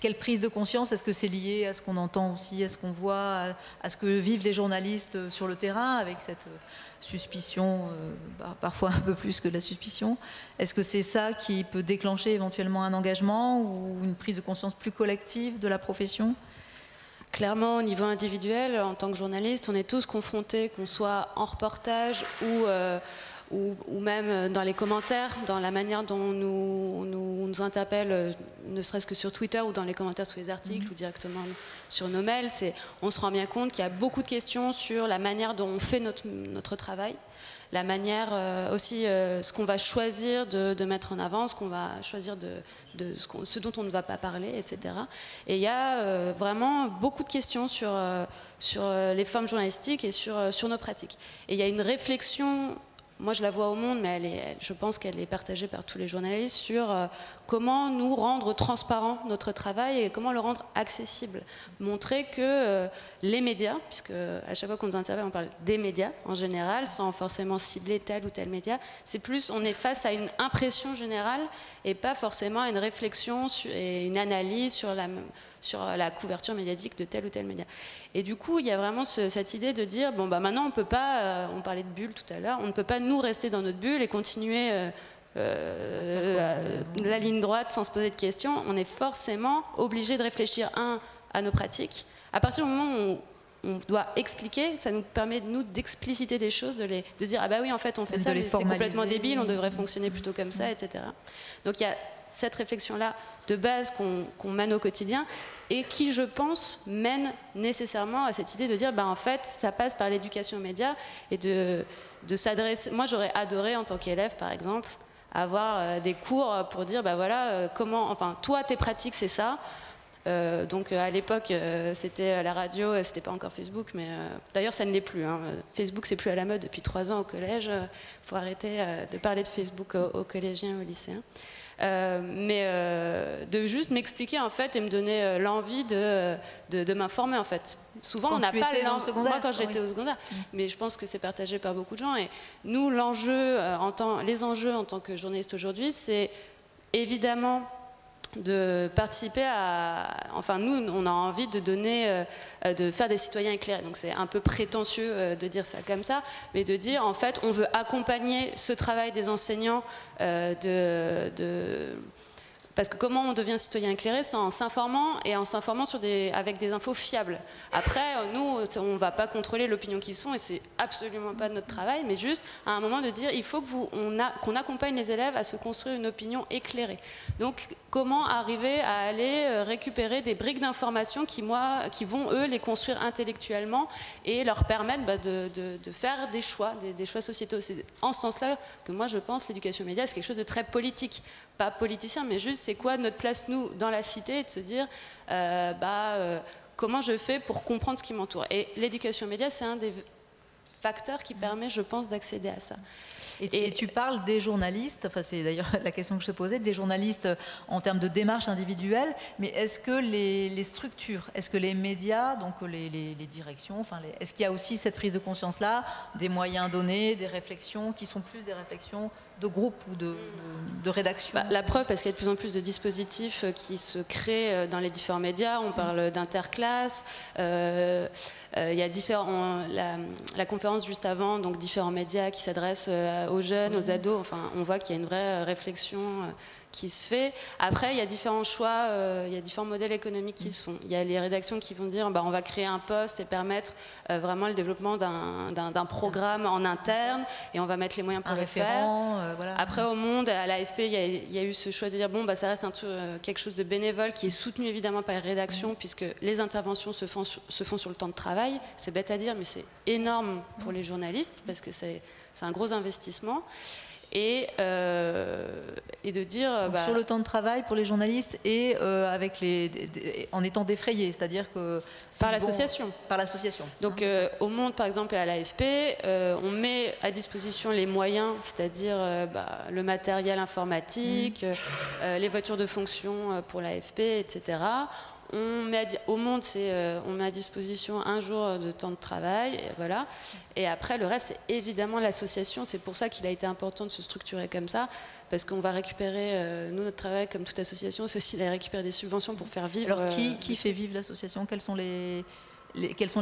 quelle prise de conscience? Est-ce que c'est lié à ce qu'on entend aussi, à ce qu'on voit, à ce que vivent les journalistes sur le terrain, avec cette suspicion, parfois un peu plus que de la suspicion? Est-ce que c'est ça qui peut déclencher éventuellement un engagement ou une prise de conscience plus collective de la profession? Clairement, au niveau individuel, en tant que journaliste, on est tous confrontés, qu'on soit en reportage ou même dans les commentaires, dans la manière dont on nous interpelle, ne serait-ce que sur Twitter ou dans les commentaires sous les articles ou directement sur nos mails. On se rend bien compte qu'il y a beaucoup de questions sur la manière dont on fait notre travail, la manière aussi, ce qu'on va choisir de mettre en avant, ce qu'on va choisir ce dont on ne va pas parler, etc. Et il y a vraiment beaucoup de questions sur les formes journalistiques et sur nos pratiques. Et il y a une réflexion. Moi, je la vois au Monde, mais je pense qu'elle est partagée par tous les journalistes sur comment nous rendre transparent notre travail et comment le rendre accessible. Montrer que les médias, puisque à chaque fois qu'on nous interviewe, on parle des médias en général, sans forcément cibler tel ou tel média, c'est plus, on est face à une impression générale et pas forcément à une réflexion et une analyse sur la couverture médiatique de tel ou tel média. Et du coup, il y a vraiment cette idée de dire, bon, bah maintenant, on peut pas, on parlait de bulle tout à l'heure, on ne peut pas nous rester dans notre bulle et continuer la ligne droite sans se poser de questions. On est forcément obligé de réfléchir, à nos pratiques. À partir du moment où on doit expliquer, ça nous permet, nous, d'expliciter des choses, de dire, ah bah oui, en fait, on fait ça, mais c'est complètement débile, on devrait fonctionner plutôt comme ça, etc. Donc il y a cette réflexion-là de base qu'on mène au quotidien et qui, je pense, mène nécessairement à cette idée de dire, en fait, ça passe par l'éducation aux médias et de s'adresser. Moi, j'aurais adoré, en tant qu'élève, par exemple, avoir des cours pour dire, voilà, comment, enfin, toi, tes pratiques, c'est ça. Donc à l'époque, c'était la radio, c'était pas encore Facebook, mais d'ailleurs ça ne l'est plus. Hein. Facebook, c'est plus à la mode depuis 3 ans au collège. Faut arrêter de parler de Facebook aux collégiens, aux lycéens. Mais de juste m'expliquer en fait et me donner l'envie de m'informer en fait. Souvent on n'a pas l'envie. Moi quand j'étais au secondaire, mais je pense que c'est partagé par beaucoup de gens. Et nous, l'enjeu, les enjeux en tant que journaliste aujourd'hui, c'est évidemment de participer à... Enfin, nous, on a envie de donner, de faire des citoyens éclairés. Donc c'est un peu prétentieux de dire ça comme ça, mais de dire, en fait, on veut accompagner ce travail des enseignants Parce que comment on devient citoyen éclairé? C'est en s'informant et en s'informant avec des infos fiables. Après, nous, on ne va pas contrôler l'opinion qu'ils sont et c'est absolument pas notre travail, mais juste à un moment de dire il faut qu'on accompagne les élèves à se construire une opinion éclairée. Donc, comment arriver à aller récupérer des briques d'informations qui vont, eux, les construire intellectuellement et leur permettre de faire des choix sociétaux. C'est en ce sens-là que moi, je pense l'éducation média, c'est quelque chose de très politique. Pas politicien, mais juste c'est quoi notre place, nous, dans la cité, et de se dire comment je fais pour comprendre ce qui m'entoure. Et l'éducation média, c'est un des facteurs qui permet, je pense, d'accéder à ça. Et tu parles des journalistes, enfin c'est d'ailleurs la question que je te posais, des journalistes en termes de démarche individuelle, mais est-ce que les structures, est-ce que les médias, donc les directions, enfin est-ce qu'il y a aussi cette prise de conscience-là, des moyens donnés, des réflexions qui sont plus des réflexions de groupe ou de rédaction? La preuve, parce qu'il y a de plus en plus de dispositifs qui se créent dans les différents médias. On parle d'interclasse. Il y a la conférence juste avant, donc différents médias qui s'adressent aux jeunes, aux ados. Enfin, on voit qu'il y a une vraie réflexion qui se fait. Après, il y a différents choix, il y a différents modèles économiques qui se font. Il y a les rédactions qui vont dire on va créer un poste et permettre vraiment le développement d'un programme en interne et on va mettre les moyens pour le faire. Voilà. Après, au Monde, à l'AFP, il y a eu ce choix de dire ça reste quelque chose de bénévole qui est soutenu évidemment par les rédactions puisque les interventions se font sur le temps de travail. C'est bête à dire, mais c'est énorme pour les journalistes parce que c'est un gros investissement. Et de dire... sur le temps de travail pour les journalistes et en étant défrayés, c'est-à-dire que... Par l'association. Par l'association. Donc au Monde, par exemple, et à l'AFP, on met à disposition les moyens, c'est-à-dire le matériel informatique, les voitures de fonction pour l'AFP, etc. Au Monde, on met à disposition un jour de temps de travail, voilà. Et après, le reste, c'est évidemment l'association. C'est pour ça qu'il a été important de se structurer comme ça, parce qu'on va récupérer, nous, notre travail, comme toute association, c'est aussi d'aller récupérer des subventions pour faire vivre... Alors, qui fait vivre l'association? Quels sont les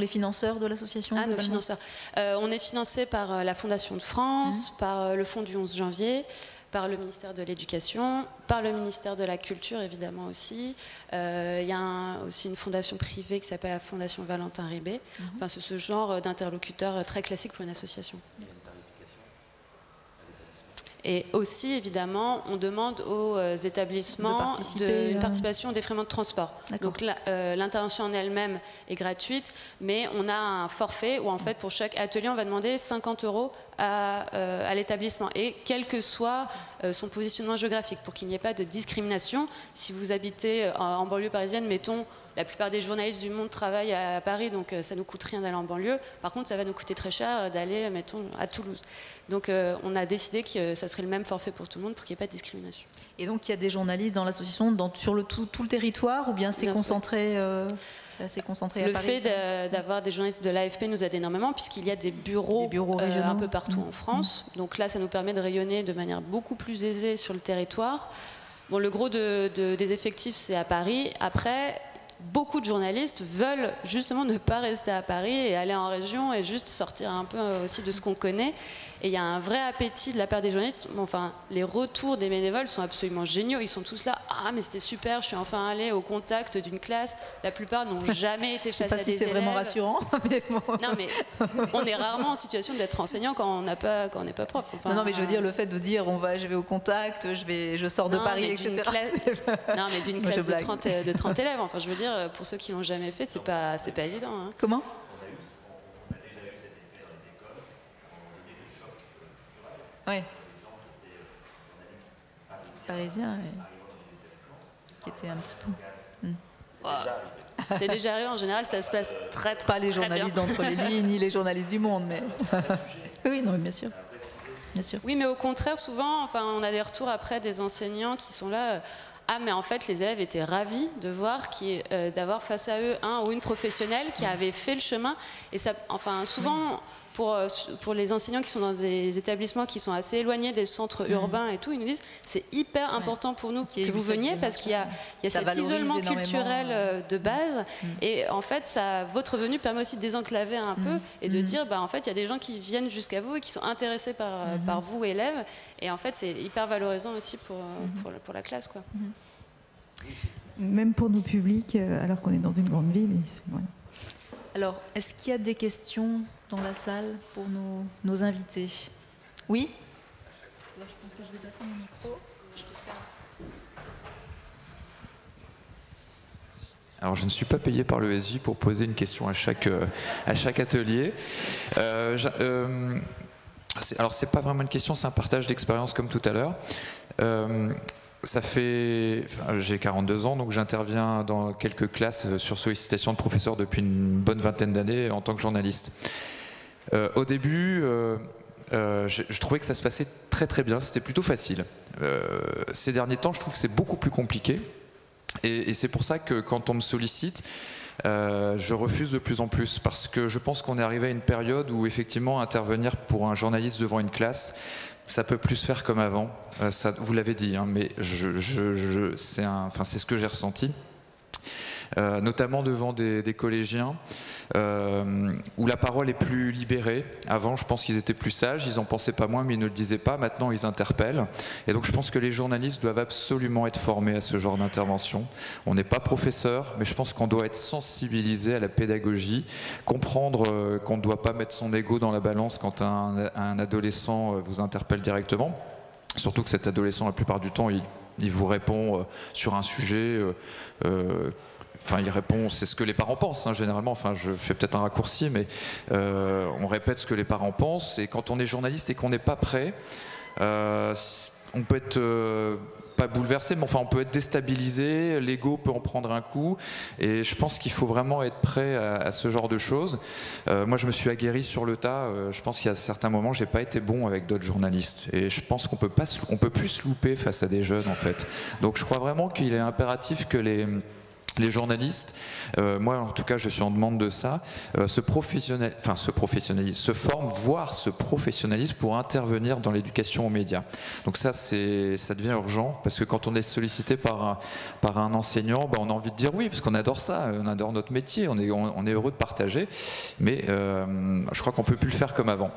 financeurs de l'association? Nos financeurs. On est financé par la Fondation de France, par le Fonds du 11 janvier, par le ministère de l'Éducation, par le ministère de la Culture évidemment aussi. Il y a aussi une fondation privée qui s'appelle la Fondation Valentin Ribé. Enfin, c'est ce genre d'interlocuteur très classique pour une association. Et aussi, évidemment, on demande aux établissements une participation au défraiement de transport. Donc l'intervention en elle-même est gratuite, mais on a un forfait où en fait pour chaque atelier, on va demander 50 € à l'établissement. Et quel que soit son positionnement géographique, pour qu'il n'y ait pas de discrimination. Si vous habitez en banlieue parisienne, mettons, la plupart des journalistes du Monde travaillent à Paris, donc ça ne nous coûte rien d'aller en banlieue. Par contre, ça va nous coûter très cher d'aller, mettons, à Toulouse. Donc on a décidé que ça serait le même forfait pour tout le monde pour qu'il n'y ait pas de discrimination. Et donc il y a des journalistes dans l'association sur tout le territoire, ou bien c'est concentré assez concentré à Paris? Le fait d'avoir des journalistes de l'AFP nous aide énormément puisqu'il y a des bureaux régionaux un peu partout en France. Donc là, ça nous permet de rayonner de manière beaucoup plus aisée sur le territoire. Bon, le gros des effectifs, c'est à Paris. Après, beaucoup de journalistes veulent justement ne pas rester à Paris et aller en région et juste sortir un peu aussi de ce qu'on connaît. Et il y a un vrai appétit de la part des journalistes. Enfin, les retours des bénévoles sont absolument géniaux. Ils sont tous là. Ah, mais c'était super, je suis enfin allée au contact d'une classe. La plupart n'ont jamais été chassés à des élèves. Je ne sais pas si c'est vraiment rassurant. Mais bon. Non, mais on est rarement en situation d'être enseignant quand on n'est pas prof. Enfin, non, mais je veux dire, le fait de dire je vais au contact, je sors de Paris, etc. Non, mais d'une classe de 30 élèves. Enfin, je veux dire, pour ceux qui l'ont jamais fait, c'est pas évident. Hein. Comment ? Oui. Parisien, qui était un petit peu. C'est déjà arrivé en général, ça se passe très pas les journalistes d'entre les lignes, ni les journalistes du Monde, mais oui, non, mais bien sûr. Bien sûr. Oui, mais au contraire, souvent, enfin, on a des retours après des enseignants qui sont là. Ah, mais en fait, les élèves étaient ravis de voir d'avoir face à eux un ou une professionnelle qui avait fait le chemin. Et ça, enfin, souvent, pour les enseignants qui sont dans des établissements qui sont assez éloignés des centres urbains et tout, ils nous disent c'est hyper important pour nous que vous veniez parce qu'il y a cet isolement culturel de base. Et en fait, votre venue permet aussi de désenclaver un peu et de dire, en fait, il y a des gens qui viennent jusqu'à vous et qui sont intéressés par vous, élèves. Et en fait, c'est hyper valorisant aussi pour la classe, quoi. Même pour nos publics, alors qu'on est dans une grande ville. Voilà. Alors, est-ce qu'il y a des questions dans la salle pour nos invités? Oui? Alors, je pense que je vais passer mon micro. Alors, je ne suis pas payé par l'ESJ pour poser une question à chaque atelier. Alors, c'est pas vraiment une question, c'est un partage d'expérience comme tout à l'heure. J'ai 42 ans, donc j'interviens dans quelques classes sur sollicitation de professeurs depuis une bonne vingtaine d'années en tant que journaliste. Au début, je trouvais que ça se passait très très bien, c'était plutôt facile. Ces derniers temps, je trouve que c'est beaucoup plus compliqué. Et c'est pour ça que quand on me sollicite, je refuse de plus en plus, parce que je pense qu'on est arrivé à une période où effectivement intervenir pour un journaliste devant une classe, ça peut plus se faire comme avant. Vous l'avez dit, hein, mais c'est ce que j'ai ressenti. Notamment devant des collégiens où la parole est plus libérée. Avant, je pense qu'ils étaient plus sages, ils en pensaient pas moins, mais ils ne le disaient pas. Maintenant, ils interpellent. Et donc, je pense que les journalistes doivent absolument être formés à ce genre d'intervention. On n'est pas professeur, mais je pense qu'on doit être sensibilisé à la pédagogie, comprendre qu'on ne doit pas mettre son ego dans la balance quand un adolescent vous interpelle directement. Surtout que cet adolescent, la plupart du temps, il vous répond sur un sujet. Enfin, il répond, c'est ce que les parents pensent, hein, généralement. Enfin, je fais peut-être un raccourci, mais on répète ce que les parents pensent. Et quand on est journaliste et qu'on n'est pas prêt, on peut être pas bouleversé, mais enfin, on peut être déstabilisé. L'ego peut en prendre un coup. Et je pense qu'il faut vraiment être prêt à ce genre de choses. Moi, je me suis aguerri sur le tas. Je pense qu'il y a certains moments, j'ai pas été bon avec d'autres journalistes. Et je pense qu'on peut plus se louper face à des jeunes, en fait. Donc, je crois vraiment qu'il est impératif que les journalistes, moi en tout cas je suis en demande de ça, se professionnalisent, se forment, voire se professionnalisent pour intervenir dans l'éducation aux médias. Donc ça devient urgent, parce que quand on est sollicité par un enseignant, on a envie de dire oui, parce qu'on adore ça, on adore notre métier, on est heureux de partager, mais je crois qu'on ne peut plus le faire comme avant.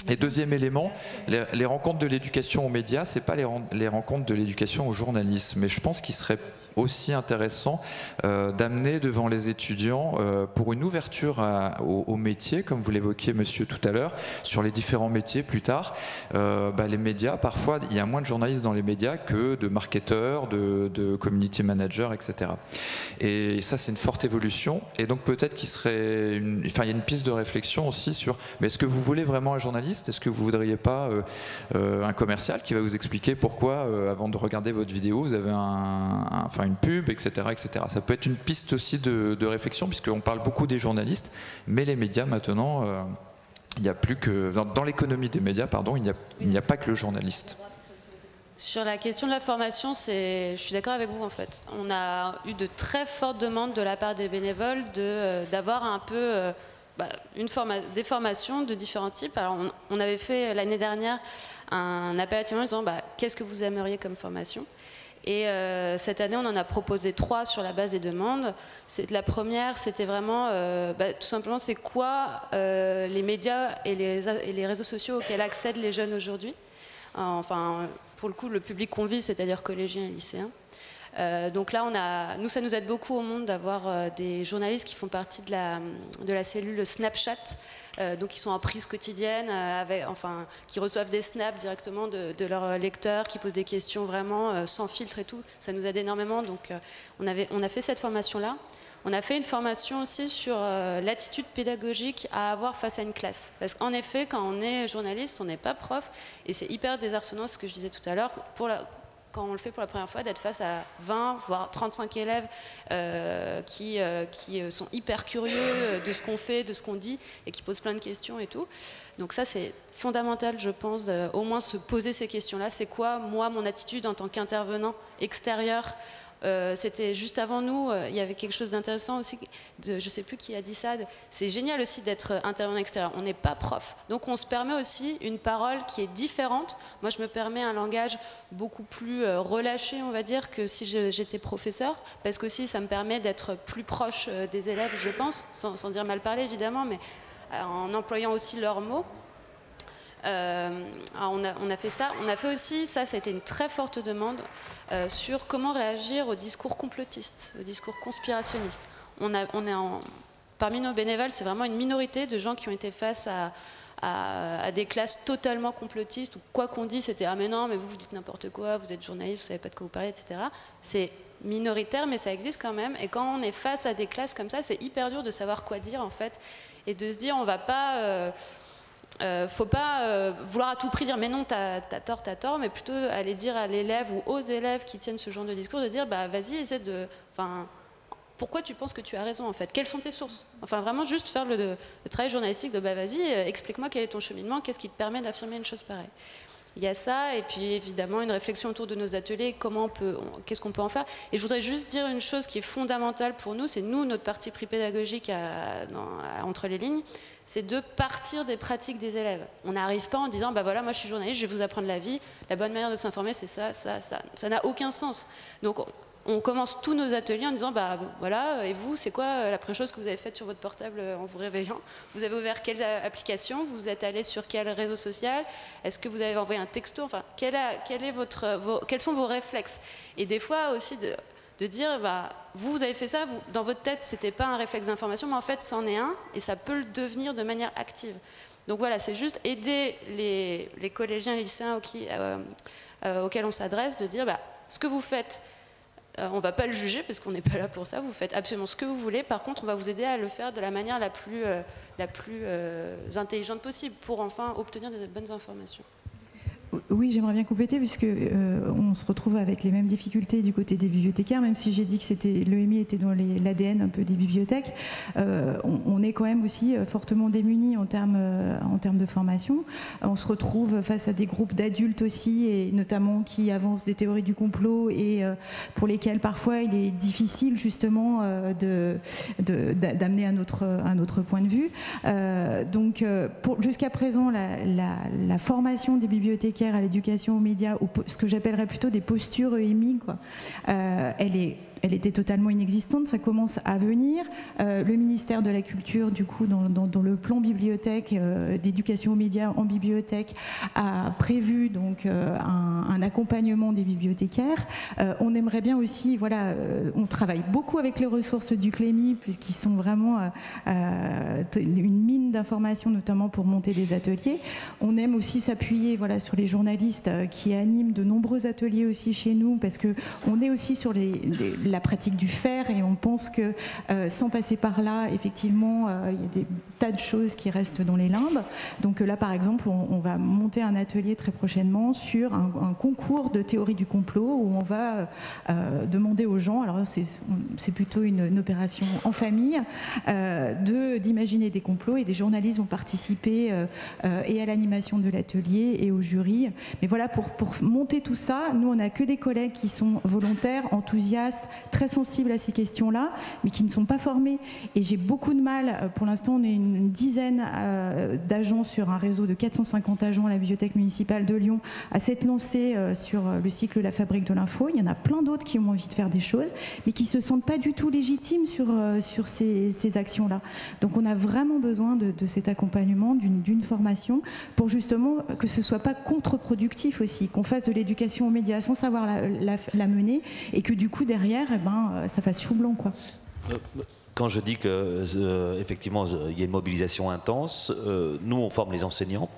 Et deuxième élément, les rencontres de l'éducation aux médias, c'est pas les rencontres de l'éducation au journalisme. Mais je pense qu'il serait aussi intéressant d'amener devant les étudiants, pour une ouverture au métier, comme vous l'évoquiez monsieur tout à l'heure, sur les différents métiers plus tard, les médias, parfois il y a moins de journalistes dans les médias que de marketeurs, de community managers, etc. Et ça c'est une forte évolution. Et donc peut-être qu'il serait, il y a une piste de réflexion aussi sur, mais est-ce que vous voulez vraiment un journaliste? Est-ce que vous ne voudriez pas un commercial qui va vous expliquer pourquoi, avant de regarder votre vidéo, vous avez une pub, etc., etc. Ça peut être une piste aussi de réflexion, puisqu'on parle beaucoup des journalistes, mais les médias maintenant, il n'y a plus que... Dans l'économie des médias, pardon, il n'y a pas que le journaliste. Sur la question de la formation, je suis d'accord avec vous en fait. On a eu de très fortes demandes de la part des bénévoles d'avoir un peu... des formations de différents types. Alors on avait fait l'année dernière un appel à témoins en disant qu'est-ce que vous aimeriez comme formation, Et cette année, on en a proposé 3 sur la base des demandes. La première, c'était vraiment, tout simplement, c'est quoi les médias et les réseaux sociaux auxquels accèdent les jeunes aujourd'hui. Enfin, pour le coup, le public qu'on vise, c'est-à-dire collégiens et lycéens. Donc là, nous, ça nous aide beaucoup au Monde d'avoir des journalistes qui font partie de la cellule Snapchat, donc qui sont en prise quotidienne, qui reçoivent des snaps directement de leurs lecteurs, qui posent des questions vraiment sans filtre et tout. Ça nous aide énormément. Donc on a fait cette formation-là. On a fait une formation aussi sur l'attitude pédagogique à avoir face à une classe. Parce qu'en effet, quand on est journaliste, on n'est pas prof, et c'est hyper désarçonnant, ce que je disais tout à l'heure, quand on le fait pour la première fois, d'être face à 20, voire 35 élèves qui sont hyper curieux de ce qu'on fait, de ce qu'on dit, et qui posent plein de questions et tout. Donc ça, c'est fondamental, je pense, au moins se poser ces questions-là. C'est quoi, moi, mon attitude en tant qu'intervenant extérieur ? C'était juste avant nous, il y avait quelque chose d'intéressant aussi, je ne sais plus qui a dit ça, c'est génial aussi d'être intervenant extérieur, on n'est pas prof, donc on se permet aussi une parole qui est différente. Moi je me permets un langage beaucoup plus relâché, on va dire, que si j'étais professeur, parce qu'aussi ça me permet d'être plus proche des élèves, je pense, sans dire mal parler évidemment, mais en employant aussi leurs mots. On a fait ça. On a fait aussi, ça a été une très forte demande, sur comment réagir au discours complotiste, au discours conspirationniste. Parmi nos bénévoles, c'est vraiment une minorité de gens qui ont été face à des classes totalement complotistes, où quoi qu'on dise, c'était « Ah mais non, mais vous dites n'importe quoi, vous êtes journaliste, vous savez pas de quoi vous parlez, etc. » C'est minoritaire, mais ça existe quand même. Et quand on est face à des classes comme ça, c'est hyper dur de savoir quoi dire, en fait. Et de se dire, on va pas... faut pas vouloir à tout prix dire mais non t'as tort, mais plutôt aller dire à l'élève ou aux élèves qui tiennent ce genre de discours, de dire bah vas-y, essaie de, pourquoi tu penses que tu as raison en fait, quelles sont tes sources, enfin vraiment juste faire le travail journalistique de bah vas-y, explique-moi quel est ton cheminement, qu'est-ce qui te permet d'affirmer une chose pareille. Il y a ça, et puis évidemment une réflexion autour de nos ateliers, qu'est-ce qu'on peut en faire. Et je voudrais juste dire une chose qui est fondamentale pour nous, c'est notre parti pris pédagogique entre les lignes, c'est de partir des pratiques des élèves. On n'arrive pas en disant, bah voilà, moi je suis journaliste, je vais vous apprendre la vie, la bonne manière de s'informer c'est ça, ça n'a aucun sens. Donc on commence tous nos ateliers en disant, bah voilà, et vous, c'est quoi la première chose que vous avez faite sur votre portable en vous réveillant? Vous avez ouvert quelle application? Vous êtes allé sur quel réseau social? Est-ce que vous avez envoyé un texto? Enfin, quels sont vos réflexes? Et des fois aussi de dire, bah, vous avez fait ça, dans votre tête, c'était pas un réflexe d'information, mais en fait, c'en est un, et ça peut le devenir de manière active. Donc voilà, c'est juste aider les collégiens et lycéens auxquels on s'adresse, de dire, bah, ce que vous faites, on ne va pas le juger parce qu'on n'est pas là pour ça, vous faites absolument ce que vous voulez, par contre on va vous aider à le faire de la manière la plus intelligente possible pour enfin obtenir des bonnes informations. Oui, j'aimerais bien compléter puisque on se retrouve avec les mêmes difficultés du côté des bibliothécaires, même si j'ai dit que l'EMI était dans l'ADN un peu des bibliothèques. On est quand même aussi fortement démunis en termes de formation. On se retrouve face à des groupes d'adultes aussi, et notamment qui avancent des théories du complot et pour lesquelles parfois il est difficile justement d'amener un autre point de vue. Donc jusqu'à présent, la formation des bibliothécaires à l'éducation aux médias, ou ce que j'appellerais plutôt des postures EMI, elle était totalement inexistante, ça commence à venir. Le ministère de la Culture, du coup, dans le plan bibliothèque, d'éducation aux médias en bibliothèque, a prévu donc un accompagnement des bibliothécaires. On aimerait bien aussi, voilà, on travaille beaucoup avec les ressources du Clémy, puisqu'ils sont vraiment une mine d'informations, notamment pour monter des ateliers. On aime aussi s'appuyer, voilà, sur les journalistes qui animent de nombreux ateliers aussi chez nous, parce qu'on est aussi sur la pratique du faire, et on pense que sans passer par là, effectivement, il y a des tas de choses qui restent dans les limbes. Donc là, par exemple, on va monter un atelier très prochainement sur un concours de théorie du complot, où on va demander aux gens, alors c'est plutôt une opération en famille, d'imaginer des complots, et des journalistes vont participer et à l'animation de l'atelier et au jury. Mais voilà, pour monter tout ça, nous on n'a que des collègues qui sont volontaires, enthousiastes, très sensibles à ces questions-là, mais qui ne sont pas formés. Et j'ai beaucoup de mal, pour l'instant on est une dizaine d'agents sur un réseau de 450 agents à la bibliothèque municipale de Lyon, à s'être lancés sur le cycle La Fabrique de l'info. Il y en a plein d'autres qui ont envie de faire des choses, mais qui ne se sentent pas du tout légitimes sur ces actions-là. Donc on a vraiment besoin de cet accompagnement, d'une formation, pour justement que ce ne soit pas contre-productif aussi, qu'on fasse de l'éducation aux médias sans savoir la mener, et que du coup derrière, ça fasse chou blanc, quoi. Quand je dis qu'effectivement il y a une mobilisation intense, nous on forme les enseignants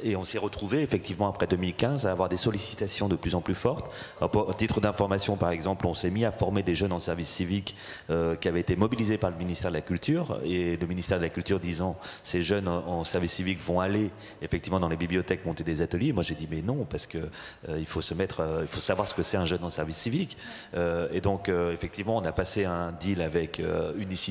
et on s'est retrouvé effectivement après 2015 à avoir des sollicitations de plus en plus fortes. Alors, à titre d'information par exemple, on s'est mis à former des jeunes en service civique qui avaient été mobilisés par le ministère de la Culture, et le ministère de la Culture disant ces jeunes en service civique vont aller effectivement dans les bibliothèques monter des ateliers. Moi j'ai dit mais non, parce que il faut savoir ce que c'est un jeune en service civique, et donc effectivement on a passé un deal avec Unicité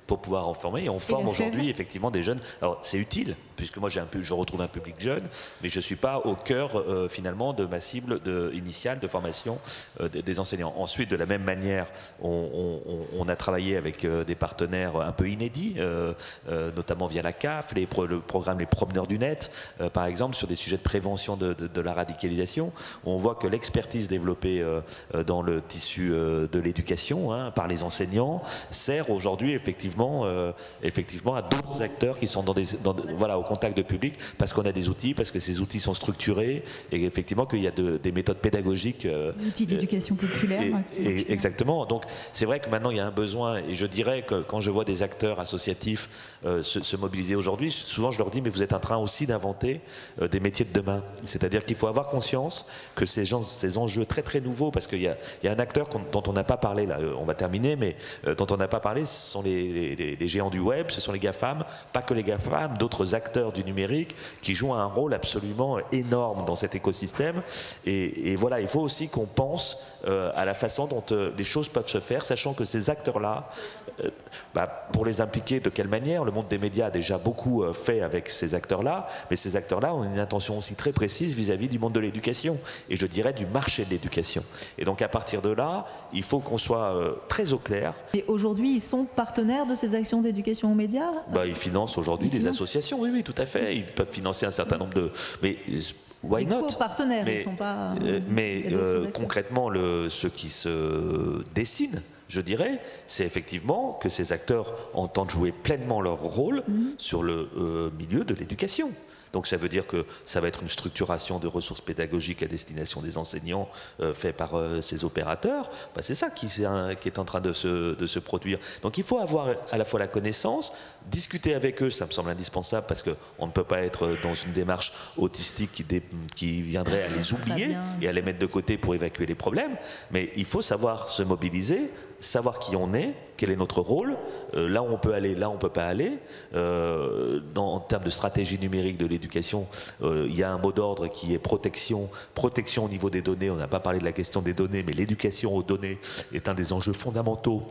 pour pouvoir en former, et on forme aujourd'hui effectivement des jeunes. Alors c'est utile, puisque moi je retrouve un public jeune, mais je ne suis pas au cœur finalement de ma cible initiale de formation des enseignants. Ensuite, de la même manière, on a travaillé avec des partenaires un peu inédits, notamment via la CAF, le programme Les Promeneurs du Net, par exemple, sur des sujets de prévention de la radicalisation. On voit que l'expertise développée dans le tissu de l'éducation, par les enseignants, sert aujourd'hui effectivement à d'autres acteurs qui sont voilà, au contact de public, parce qu'on a des outils, parce que ces outils sont structurés, et effectivement qu'il y a des méthodes pédagogiques. Des outils d'éducation populaire. Exactement. Donc c'est vrai que maintenant il y a un besoin, et je dirais que quand je vois des acteurs associatifs se mobiliser aujourd'hui, souvent je leur dis mais vous êtes en train aussi d'inventer des métiers de demain. C'est-à-dire qu'il faut avoir conscience que ces enjeux très très nouveaux, parce qu'il y a un acteur dont on n'a pas parlé là, on va terminer, mais dont on n'a pas parlé, ce sont les géants du web, ce sont les GAFAM, pas que les GAFAM, d'autres acteurs du numérique qui jouent un rôle absolument énorme dans cet écosystème. Et voilà, il faut aussi qu'on pense à la façon dont les choses peuvent se faire, sachant que ces acteurs-là, pour les impliquer, de quelle manière? Le monde des médias a déjà beaucoup fait avec ces acteurs-là, mais ces acteurs-là ont une intention aussi très précise vis-à-vis du monde de l'éducation, et je dirais du marché de l'éducation. Et donc à partir de là, il faut qu'on soit très au clair. Et aujourd'hui, ils sont partenaires de ces actions d'éducation aux médias? Ils financent aujourd'hui des associations, oui, tout à fait. Ils peuvent financer un certain nombre de... Mais why not? Co-partenaires, ils sont pas... concrètement, ce qui se dessine, je dirais, c'est effectivement que ces acteurs entendent jouer pleinement leur rôle sur le milieu de l'éducation. Donc ça veut dire que ça va être une structuration de ressources pédagogiques à destination des enseignants fait par ces opérateurs. C'est ça qui est en train de se produire. Donc il faut avoir à la fois la connaissance, discuter avec eux, ça me semble indispensable, parce qu'on ne peut pas être dans une démarche autistique qui viendrait à les oublier et à les mettre de côté pour évacuer les problèmes. Mais il faut savoir se mobiliser, savoir qui on est, quel est notre rôle, là où on peut aller, là où on ne peut pas aller. En termes de stratégie numérique de l'éducation, il y a un mot d'ordre qui est protection au niveau des données. On n'a pas parlé de la question des données, mais l'éducation aux données est un des enjeux fondamentaux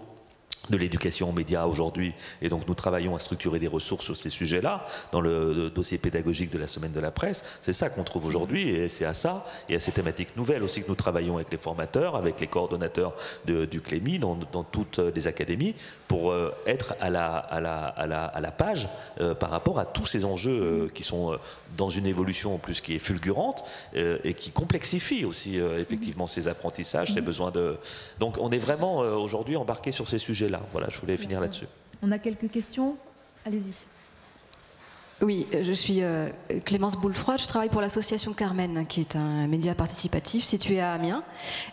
de l'éducation aux médias aujourd'hui, et donc nous travaillons à structurer des ressources sur ces sujets-là dans le dossier pédagogique de la semaine de la presse. C'est ça qu'on trouve aujourd'hui, et c'est à ça et à ces thématiques nouvelles aussi que nous travaillons avec les formateurs, avec les coordonnateurs du CLEMI dans toutes les académies, pour être à la page par rapport à tous ces enjeux qui sont dans une évolution en plus qui est fulgurante et qui complexifie aussi effectivement ces apprentissages, ces besoins de... Donc on est vraiment aujourd'hui embarqué sur ces sujets-là. Voilà, je voulais finir là-dessus. On a quelques questions? Allez-y. Oui, je suis Clémence Boulefroid, je travaille pour l'association Carmen, qui est un média participatif situé à Amiens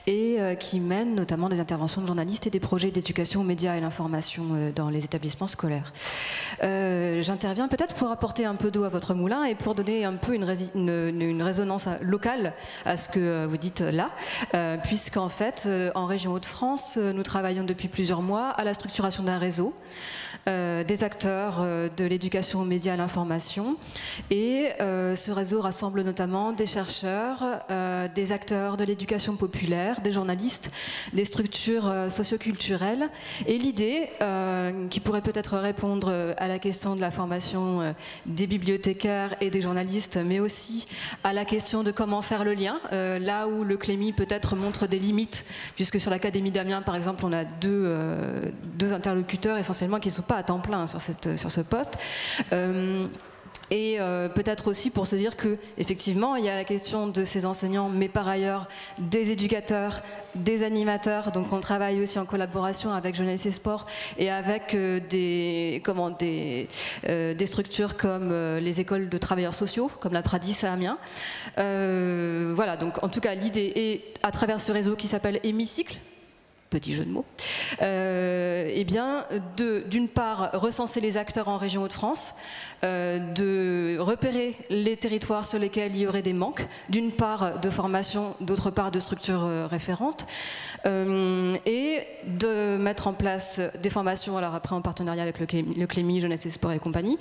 et qui mène notamment des interventions de journalistes et des projets d'éducation aux médias et l'information dans les établissements scolaires. J'interviens peut-être pour apporter un peu d'eau à votre moulin et pour donner un peu une résonance locale à ce que vous dites là, puisqu'en fait, en région Hauts-de-France, nous travaillons depuis plusieurs mois à la structuration d'un réseau des acteurs de l'éducation aux médias et à l'information d'information. Et ce réseau rassemble notamment des chercheurs, des acteurs de l'éducation populaire, des journalistes, des structures socioculturelles. Et l'idée, qui pourrait peut-être répondre à la question de la formation des bibliothécaires et des journalistes, mais aussi à la question de comment faire le lien, là où le Clémy peut-être montre des limites, puisque sur l'Académie d'Amiens, par exemple, on a deux interlocuteurs essentiellement qui ne sont pas à temps plein sur ce poste. Et peut-être aussi pour se dire que effectivement il y a la question de ces enseignants, mais par ailleurs des éducateurs, des animateurs. Donc on travaille aussi en collaboration avec Jeunesse et Sport et avec des structures comme les écoles de travailleurs sociaux, comme la Pradis à Amiens. Voilà, donc en tout cas l'idée est, à travers ce réseau qui s'appelle Hémicycle, petit jeu de mots, eh bien, d'une part, recenser les acteurs en région Hauts-de-France, de repérer les territoires sur lesquels il y aurait des manques, d'une part de formation, d'autre part de structures référentes, et de mettre en place des formations, alors après en partenariat avec le Clémy, Jeunesse et Sport et compagnie,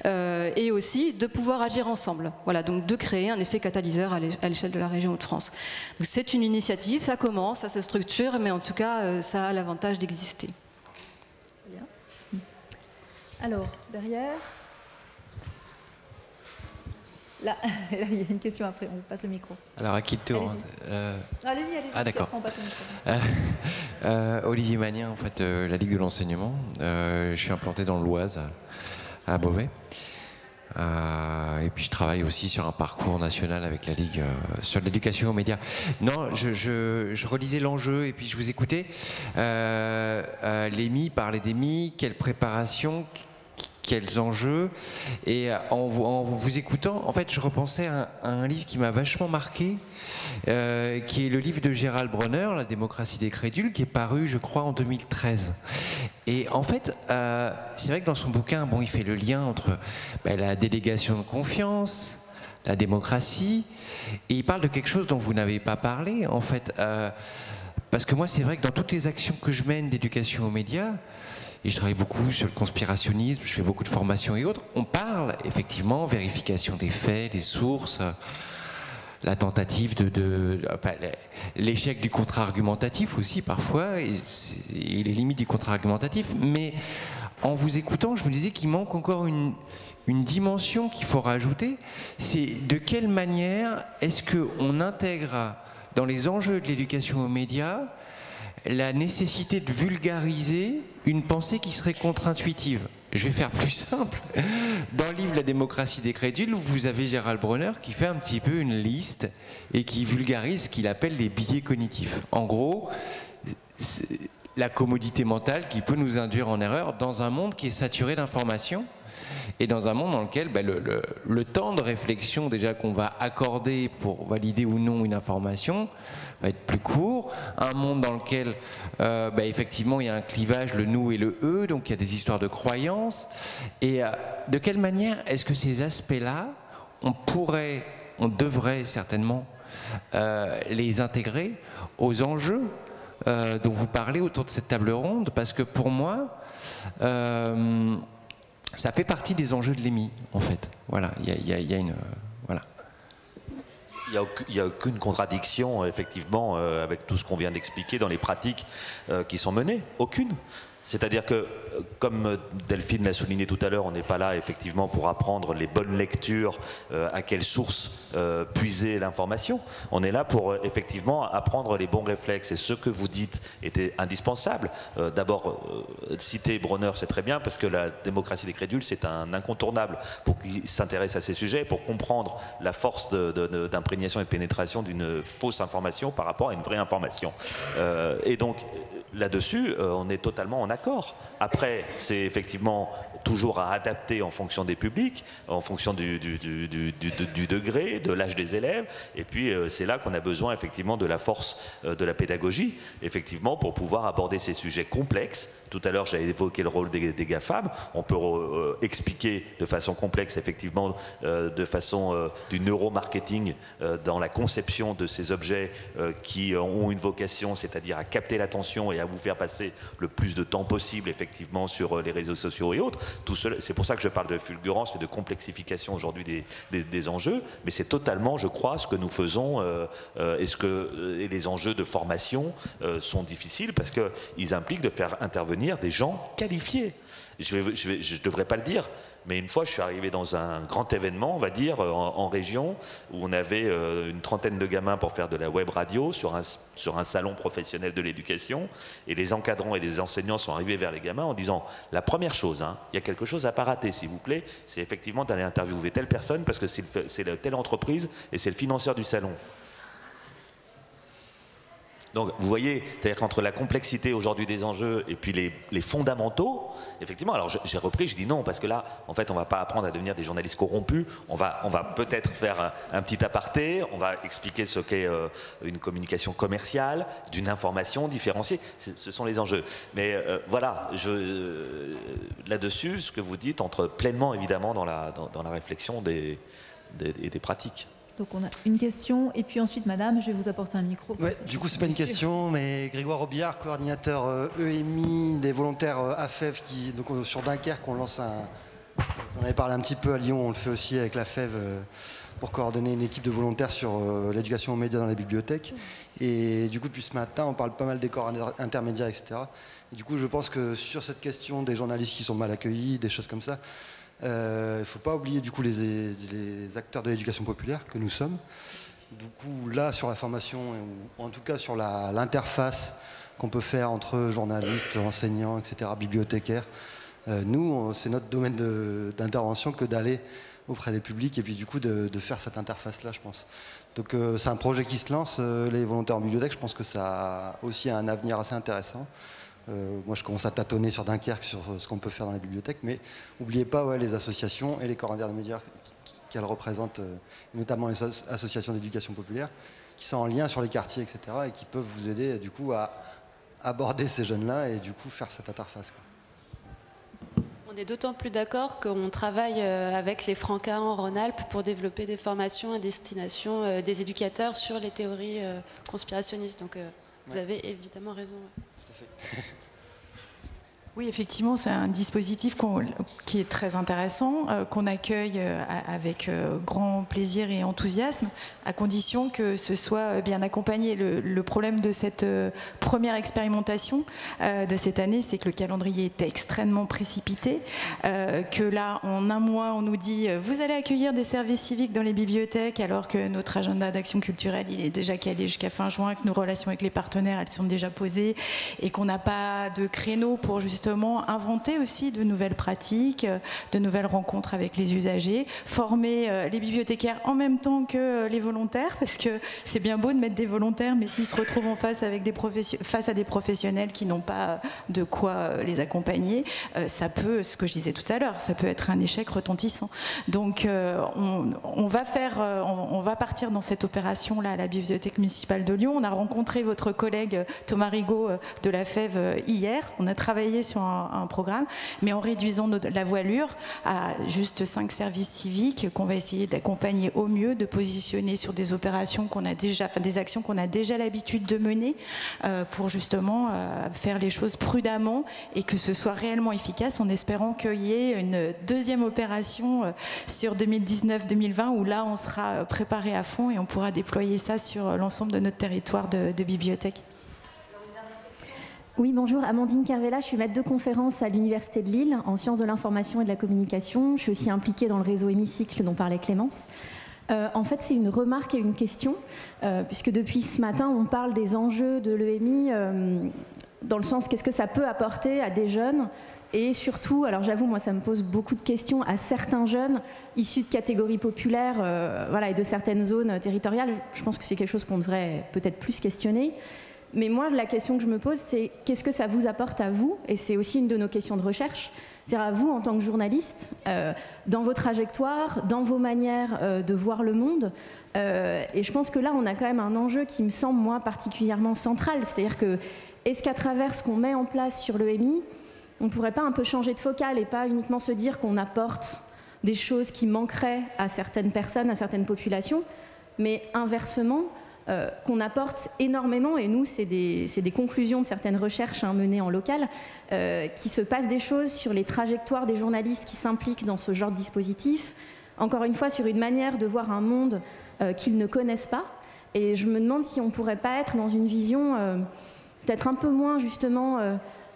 et aussi de pouvoir agir ensemble. Voilà, donc de créer un effet catalyseur à l'échelle de la région Hauts-de-France. C'est une initiative, ça commence, ça se structure, mais en tout cas, ça a l'avantage d'exister. Bien. Alors, derrière... Là, il y a une question après, on passe le micro. Alors, à qui le tour? Allez-y. Ah, d'accord. Olivier Magnien, en fait, la Ligue de l'enseignement. Je suis implanté dans l'Oise, à Beauvais. Et puis je travaille aussi sur un parcours national avec la Ligue sur l'éducation aux médias. Non, je relisais l'enjeu et puis je vous écoutais. Lémi parlait des MI, quelle préparation, quels enjeux. Et en vous écoutant, en fait, je repensais à un livre qui m'a vachement marqué, qui est le livre de Gérald Bronner, La démocratie des crédules, qui est paru, je crois, en 2013. Et en fait, c'est vrai que dans son bouquin, bon, il fait le lien entre la délégation de confiance, la démocratie, et il parle de quelque chose dont vous n'avez pas parlé, en fait. Parce que moi, c'est vrai que dans toutes les actions que je mène d'éducation aux médias, et je travaille beaucoup sur le conspirationnisme, je fais beaucoup de formations et autres, on parle effectivement vérification des faits, des sources, la tentative enfin, l'échec du contre-argumentatif aussi parfois, et les limites du contre-argumentatif. Mais en vous écoutant, je me disais qu'il manque encore une dimension qu'il faut rajouter, c'est de quelle manière est-ce qu'on intègre dans les enjeux de l'éducation aux médias la nécessité de vulgariser une pensée qui serait contre-intuitive. Je vais faire plus simple. Dans le livre La démocratie des crédules, vous avez Gérald Bronner qui fait un petit peu une liste et qui vulgarise ce qu'il appelle les biais cognitifs. En gros, la commodité mentale qui peut nous induire en erreur dans un monde qui est saturé d'informations et dans un monde dans lequel le temps de réflexion déjà qu'on va accorder pour valider ou non une information va être plus court, un monde dans lequel effectivement il y a un clivage, le nous et le eux, donc il y a des histoires de croyances. Et de quelle manière est-ce que ces aspects-là, on devrait certainement les intégrer aux enjeux dont vous parlez autour de cette table ronde? Parce que pour moi, ça fait partie des enjeux de l'EMI, en fait. Voilà, il y a une... voilà. Il n'y a aucune contradiction, effectivement, avec tout ce qu'on vient d'expliquer dans les pratiques qui sont menées. Aucune. C'est-à-dire que, comme Delphine l'a souligné tout à l'heure, on n'est pas là effectivement pour apprendre les bonnes lectures, à quelle source puiser l'information. On est là pour effectivement apprendre les bons réflexes. Et ce que vous dites était indispensable. D'abord, citer Bronner, c'est très bien, parce que la démocratie des crédules, c'est un incontournable pour qui s'intéresse à ces sujets, pour comprendre la force d'imprégnation et de pénétration d'une fausse information par rapport à une vraie information. Et donc, là-dessus, on est totalement en accord. Après, c'est effectivement toujours à adapter en fonction des publics, en fonction du degré, de l'âge des élèves. Et puis, c'est là qu'on a besoin effectivement de la force de la pédagogie, effectivement, pour pouvoir aborder ces sujets complexes. Tout à l'heure, j'avais évoqué le rôle des GAFAM. On peut expliquer de façon complexe, effectivement, de façon du neuromarketing dans la conception de ces objets qui ont une vocation, c'est-à-dire à capter l'attention et à vous faire passer le plus de temps possible effectivement sur les réseaux sociaux et autres. C'est pour ça que je parle de fulgurance et de complexification aujourd'hui des enjeux, mais c'est totalement, je crois, ce que nous faisons et les enjeux de formation sont difficiles parce qu'ils impliquent de faire intervenir des gens qualifiés. Je ne devrais pas le dire, mais une fois je suis arrivé dans un grand événement, on va dire, en région, où on avait une trentaine de gamins pour faire de la web radio sur un salon professionnel de l'éducation, et les encadrants et les enseignants sont arrivés vers les gamins en disant la première chose, il y a quelque chose à pas rater s'il vous plaît, c'est effectivement d'aller interviewer telle personne parce que c'est telle entreprise et c'est le financeur du salon. Donc vous voyez, c'est-à-dire qu'entre la complexité aujourd'hui des enjeux et puis les fondamentaux, effectivement, alors j'ai repris, je dis non, parce que là, en fait, on ne va pas apprendre à devenir des journalistes corrompus, on va peut-être faire un petit aparté, on va expliquer ce qu'est une communication commerciale, d'une information différenciée, ce sont les enjeux. Mais voilà, là-dessus, ce que vous dites entre pleinement, évidemment, dans la réflexion des pratiques. Donc on a une question, et puis ensuite, madame, je vais vous apporter un micro. Ouais, du coup, c'est pas une question, mais Grégoire Robillard, coordinateur EMI des volontaires AFEV, donc sur Dunkerque, on lance on avait parlé un petit peu à Lyon, on le fait aussi avec la FEV pour coordonner une équipe de volontaires sur l'éducation aux médias dans les bibliothèques. Et du coup, depuis ce matin, on parle pas mal des corps intermédiaires, etc. Et du coup, je pense que sur cette question des journalistes qui sont mal accueillis, des choses comme ça, il ne faut pas oublier du coup les acteurs de l'éducation populaire que nous sommes. Du coup, là, sur la formation, ou en tout cas sur l'interface qu'on peut faire entre journalistes, enseignants, etc., bibliothécaires, nous, c'est notre domaine d'intervention que d'aller auprès des publics et puis du coup de faire cette interface-là, je pense. Donc c'est un projet qui se lance, les volontaires en bibliothèque, je pense que ça a aussi un avenir assez intéressant. Moi, je commence à tâtonner sur Dunkerque, sur ce qu'on peut faire dans les bibliothèques, mais n'oubliez pas les associations et les corps intermédiaires qu'elles représentent, notamment les associations d'éducation populaire, qui sont en lien sur les quartiers, etc., et qui peuvent vous aider du coup à aborder ces jeunes-là et du coup faire cette interface, quoi. On est d'autant plus d'accord qu'on travaille avec les Francas en Rhône-Alpes pour développer des formations à destination des éducateurs sur les théories conspirationnistes. Donc vous avez évidemment raison. Tout à fait. Oui, effectivement, c'est un dispositif qui est très intéressant, qu'on accueille avec grand plaisir et enthousiasme, à condition que ce soit bien accompagné. Le problème de cette première expérimentation de cette année, c'est que le calendrier était extrêmement précipité, que là, en un mois, on nous dit « vous allez accueillir des services civiques dans les bibliothèques », alors que notre agenda d'action culturelle, il est déjà calé jusqu'à fin juin, que nos relations avec les partenaires, elles sont déjà posées, et qu'on n'a pas de créneau pour justement inventer aussi de nouvelles pratiques, de nouvelles rencontres avec les usagers, former les bibliothécaires en même temps que les volontaires, parce que c'est bien beau de mettre des volontaires, mais s'ils se retrouvent en face avec face à des professionnels qui n'ont pas de quoi les accompagner, ça peut, ce que je disais tout à l'heure, ça peut être un échec retentissant. Donc on va partir dans cette opération-là à la Bibliothèque municipale de Lyon. On a rencontré votre collègue Thomas Rigaud de la FEV hier. On a travaillé sur un programme, mais en réduisant la voilure à juste 5 services civiques qu'on va essayer d'accompagner au mieux, de positionner sur des opérations qu'on a déjà, enfin des actions qu'on a déjà l'habitude de mener pour justement faire les choses prudemment et que ce soit réellement efficace, en espérant qu'il y ait une deuxième opération sur 2019-2020 où là on sera préparé à fond et on pourra déployer ça sur l'ensemble de notre territoire de bibliothèque. Oui, bonjour, Amandine Carvella, je suis maître de conférence à l'Université de Lille en sciences de l'information et de la communication. Je suis aussi impliquée dans le réseau Hémicycle dont parlait Clémence. En fait, c'est une remarque et une question, puisque depuis ce matin, on parle des enjeux de l'EMI dans le sens qu'est-ce que ça peut apporter à des jeunes et surtout, alors j'avoue, moi ça me pose beaucoup de questions à certains jeunes issus de catégories populaires voilà, et de certaines zones territoriales. Je pense que c'est quelque chose qu'on devrait peut-être plus questionner. Mais moi, la question que je me pose, c'est qu'est-ce que ça vous apporte à vous? Et c'est aussi une de nos questions de recherche. C'est-à-dire à vous, en tant que journaliste, dans vos trajectoires, dans vos manières de voir le monde. Et je pense que là, on a quand même un enjeu qui me semble, moi, particulièrement central. C'est-à-dire que, est-ce qu'à travers ce qu'on met en place sur l'EMI, on ne pourrait pas un peu changer de focale et pas uniquement se dire qu'on apporte des choses qui manqueraient à certaines personnes, à certaines populations, mais inversement, qu'on apporte énormément, et nous, c'est des conclusions de certaines recherches menées en local, qui se passe des choses sur les trajectoires des journalistes qui s'impliquent dans ce genre de dispositif, encore une fois sur une manière de voir un monde qu'ils ne connaissent pas, et je me demande si on ne pourrait pas être dans une vision peut-être un peu moins justement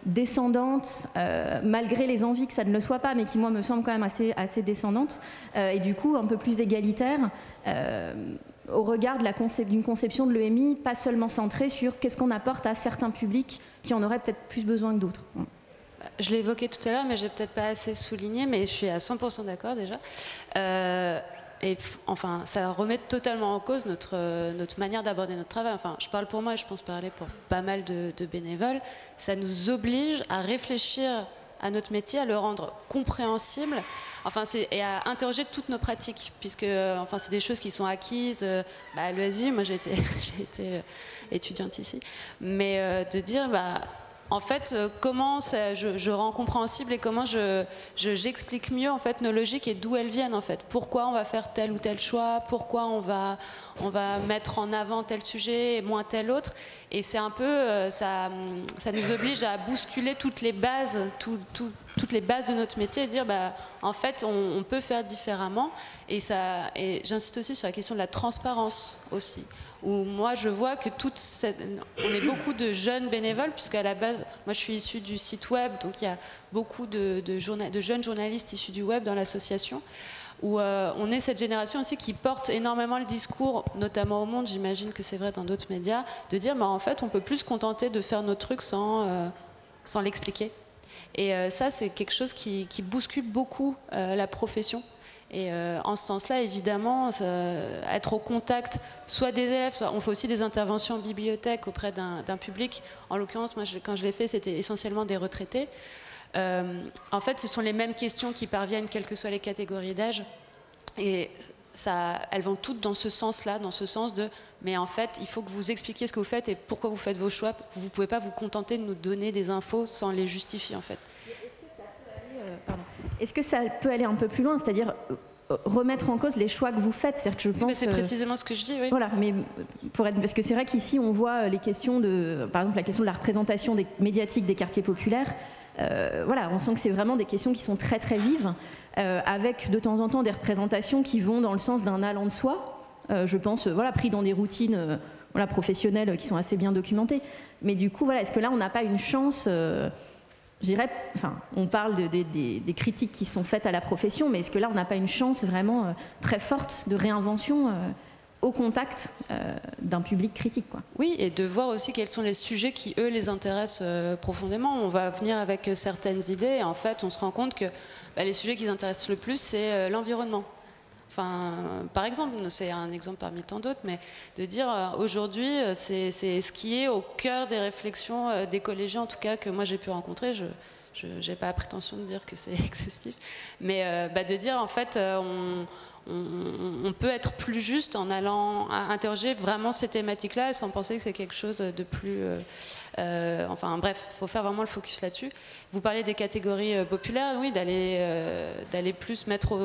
descendante, malgré les envies que ça ne le soit pas, mais qui moi me semble quand même assez descendante, et du coup un peu plus égalitaire, au regard d'une conception de l'EMI, pas seulement centrée sur qu'est-ce qu'on apporte à certains publics qui en auraient peut-être plus besoin que d'autres. Je l'ai évoqué tout à l'heure, mais je n'ai peut-être pas assez souligné, mais je suis à 100% d'accord déjà. Et enfin, ça remet totalement en cause notre manière d'aborder notre travail. Enfin, je parle pour moi et je pense parler pour pas mal de bénévoles. Ça nous oblige à réfléchir à notre métier, à le rendre compréhensible, enfin, et à interroger toutes nos pratiques, puisque enfin, c'est des choses qui sont acquises. À l'ESJ, moi j'ai été étudiante ici, mais de dire... en fait, comment je rends compréhensible et comment j'explique mieux en fait nos logiques et d'où elles viennent en fait. Pourquoi on va faire tel ou tel choix, pourquoi on va mettre en avant tel sujet et moins tel autre. Et c'est un peu, ça nous oblige à bousculer toutes les bases, toutes les bases de notre métier et dire, en fait, on peut faire différemment. Et j'insiste aussi sur la question de la transparence aussi, où moi je vois que on est beaucoup de jeunes bénévoles, puisqu'à la base, moi je suis issue du site web, donc il y a beaucoup de jeunes journalistes issus du web dans l'association, où on est cette génération aussi qui porte énormément le discours, notamment au Monde, j'imagine que c'est vrai dans d'autres médias, de dire en fait on peut plus se contenter de faire nos trucs sans l'expliquer. Et ça c'est quelque chose qui bouscule beaucoup la profession. Et en ce sens-là, évidemment, être au contact soit des élèves, soit on fait aussi des interventions en bibliothèque auprès d'un public. En l'occurrence, moi, quand je l'ai fait, c'était essentiellement des retraités. En fait, ce sont les mêmes questions qui parviennent, quelles que soient les catégories d'âge. Et elles vont toutes dans ce sens-là, dans ce sens de « mais en fait, il faut que vous expliquiez ce que vous faites et pourquoi vous faites vos choix. Vous ne pouvez pas vous contenter de nous donner des infos sans les justifier, en fait. » Est-ce que ça peut aller un peu plus loin, c'est-à-dire remettre en cause les choix que vous faites, c'est-à-dire que je pense. C'est précisément ce que je dis, oui. Voilà, mais parce que c'est vrai qu'ici on voit les questions par exemple la question de la représentation médiatique des quartiers populaires. Voilà, on sent que c'est vraiment des questions qui sont très très vives, avec de temps en temps des représentations qui vont dans le sens d'un allant de soi. Je pense, pris dans des routines professionnelles qui sont assez bien documentées. Mais du coup, est-ce que là on n'a pas une chance? On parle des critiques qui sont faites à la profession, mais est-ce que là, on n'a pas une chance vraiment très forte de réinvention au contact d'un public critique, quoi? Oui, et de voir aussi quels sont les sujets qui, eux, les intéressent profondément. On va venir avec certaines idées, et en fait, on se rend compte que les sujets qui les intéressent le plus, c'est l'environnement. Enfin, par exemple, c'est un exemple parmi tant d'autres, mais de dire aujourd'hui, c'est ce qui est au cœur des réflexions des collégiens, en tout cas, que moi j'ai pu rencontrer. Je n'ai pas la prétention de dire que c'est excessif, mais de dire en fait, on peut être plus juste en allant interroger vraiment ces thématiques-là sans penser que c'est quelque chose de plus... enfin bref, il faut faire vraiment le focus là-dessus. Vous parlez des catégories populaires, oui, d'aller plus mettre,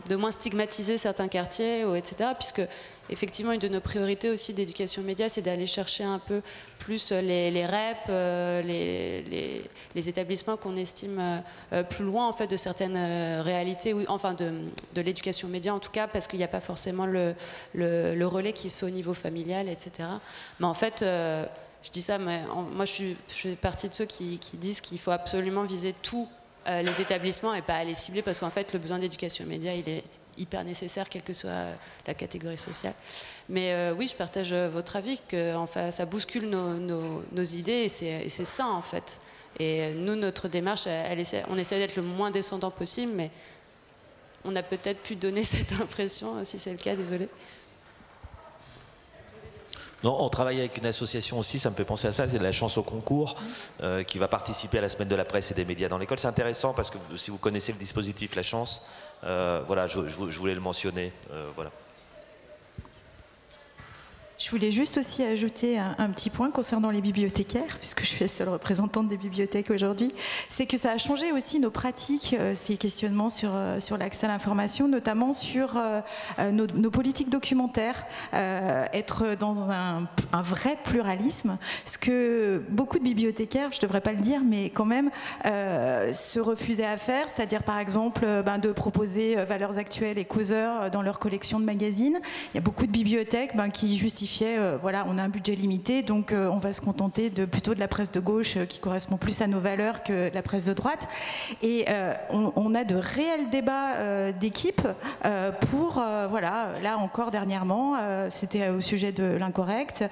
de moins stigmatiser certains quartiers, etc. Puisque effectivement, une de nos priorités aussi d'éducation média, c'est d'aller chercher un peu plus les REP, les établissements qu'on estime plus loin en fait de certaines réalités, enfin de l'éducation média en tout cas, parce qu'il n'y a pas forcément le relais qui se fait au niveau familial, etc. Mais en fait, je dis ça, mais moi je fais partie de ceux qui disent qu'il faut absolument viser tous les établissements et pas les cibler, parce qu'en fait le besoin d'éducation média il est hyper nécessaire, quelle que soit la catégorie sociale. Mais oui, je partage votre avis que enfin, ça bouscule nos idées et c'est ça en fait. Et nous, notre démarche, on essaie d'être le moins descendant possible, mais on a peut-être pu donner cette impression, si c'est le cas, désolé. Non, on travaille avec une association aussi, ça me fait penser à ça, c'est de la chance au concours, qui va participer à la semaine de la presse et des médias dans l'école. C'est intéressant parce que si vous connaissez le dispositif La Chance, voilà, je voulais le mentionner. Voilà. Je Je voulais juste aussi ajouter un petit point concernant les bibliothécaires, puisque je suis la seule représentante des bibliothèques aujourd'hui, c'est que ça a changé aussi nos pratiques, ces questionnements sur l'accès à l'information, notamment sur nos politiques documentaires, être dans un vrai pluralisme, ce que beaucoup de bibliothécaires, je ne devrais pas le dire, mais quand même, se refusaient à faire, c'est-à-dire par exemple de proposer Valeurs Actuelles et Causeur dans leur collection de magazines. Il y a beaucoup de bibliothèques qui justifiaient voilà, on a un budget limité, donc on va se contenter plutôt de la presse de gauche qui correspond plus à nos valeurs que la presse de droite. Et on a de réels débats d'équipe pour, voilà, là encore dernièrement, c'était au sujet de l'incorrect,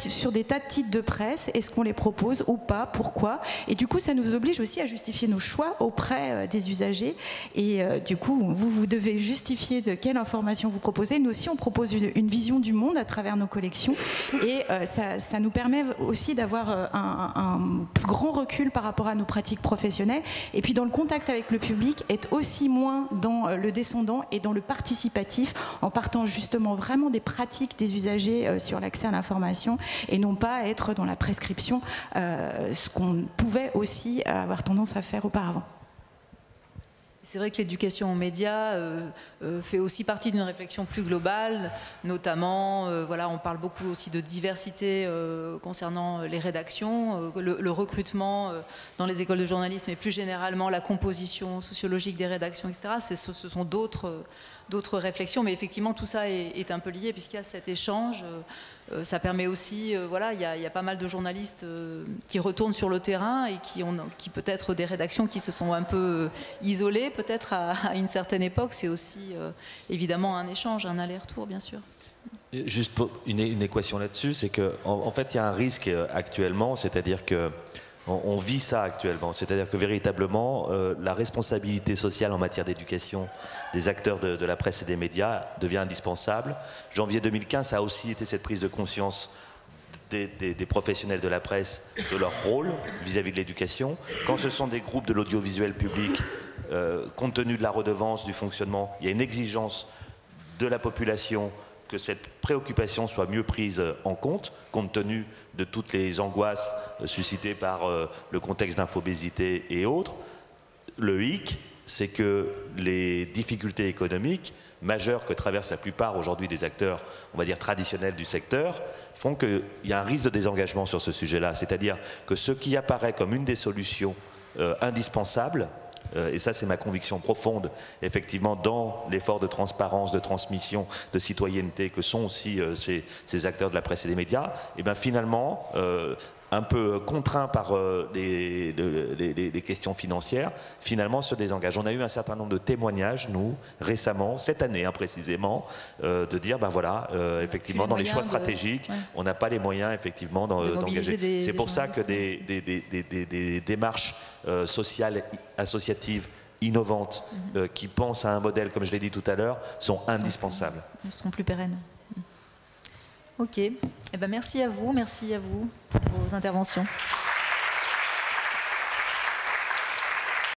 sur des tas de titres de presse, est-ce qu'on les propose ou pas, pourquoi? Et du coup, ça nous oblige aussi à justifier nos choix auprès des usagers. Et du coup, vous devez justifier de quelle information vous proposez. Nous aussi, on propose une vision du monde à travers nos collections et ça nous permet aussi d'avoir un plus grand recul par rapport à nos pratiques professionnelles et puis dans le contact avec le public être aussi moins dans le descendant et dans le participatif en partant justement vraiment des pratiques des usagers sur l'accès à l'information et non pas être dans la prescription, ce qu'on pouvait aussi avoir tendance à faire auparavant. C'est vrai que l'éducation aux médias fait aussi partie d'une réflexion plus globale, notamment, voilà, on parle beaucoup aussi de diversité concernant les rédactions, le recrutement dans les écoles de journalisme et plus généralement la composition sociologique des rédactions, etc. Ce sont d'autres réflexions, mais effectivement tout ça est un peu lié puisqu'il y a cet échange. Ça permet aussi, voilà, il y a pas mal de journalistes qui retournent sur le terrain et qui peut-être des rédactions qui se sont un peu isolées peut-être à une certaine époque. C'est aussi évidemment un échange, un aller-retour bien sûr. Juste pour une équation là-dessus, c'est qu'en fait il y a un risque actuellement, c'est-à-dire que on vit ça actuellement, c'est-à-dire que véritablement la responsabilité sociale en matière d'éducation des acteurs de la presse et des médias devient indispensable. Janvier 2015, ça a aussi été cette prise de conscience des professionnels de la presse de leur rôle vis-à-vis de l'éducation. Quand ce sont des groupes de l'audiovisuel public, compte tenu de la redevance, du fonctionnement, il y a une exigence de la population que cette préoccupation soit mieux prise en compte tenu de toutes les angoisses suscitées par le contexte d'infobésité et autres. Le hic, c'est que les difficultés économiques majeures que traversent la plupart aujourd'hui des acteurs, on va dire traditionnels du secteur, font qu'il y a un risque de désengagement sur ce sujet-là. C'est-à-dire que ce qui apparaît comme une des solutions indispensables, et ça c'est ma conviction profonde, effectivement, dans l'effort de transparence, de transmission, de citoyenneté que sont aussi ces acteurs de la presse et des médias, et bien finalement, un peu contraints par les questions financières, finalement se désengagent. On a eu un certain nombre de témoignages, nous, récemment, cette année précisément, de dire, ben voilà, effectivement, dans les choix stratégiques, on n'a pas les moyens, effectivement, d'engager. C'est pour ça que des démarches sociales, associatives, innovantes, qui pensent à un modèle, comme je l'ai dit tout à l'heure, sont indispensables. Ne seront plus pérennes. Ok, eh ben merci à vous pour vos interventions.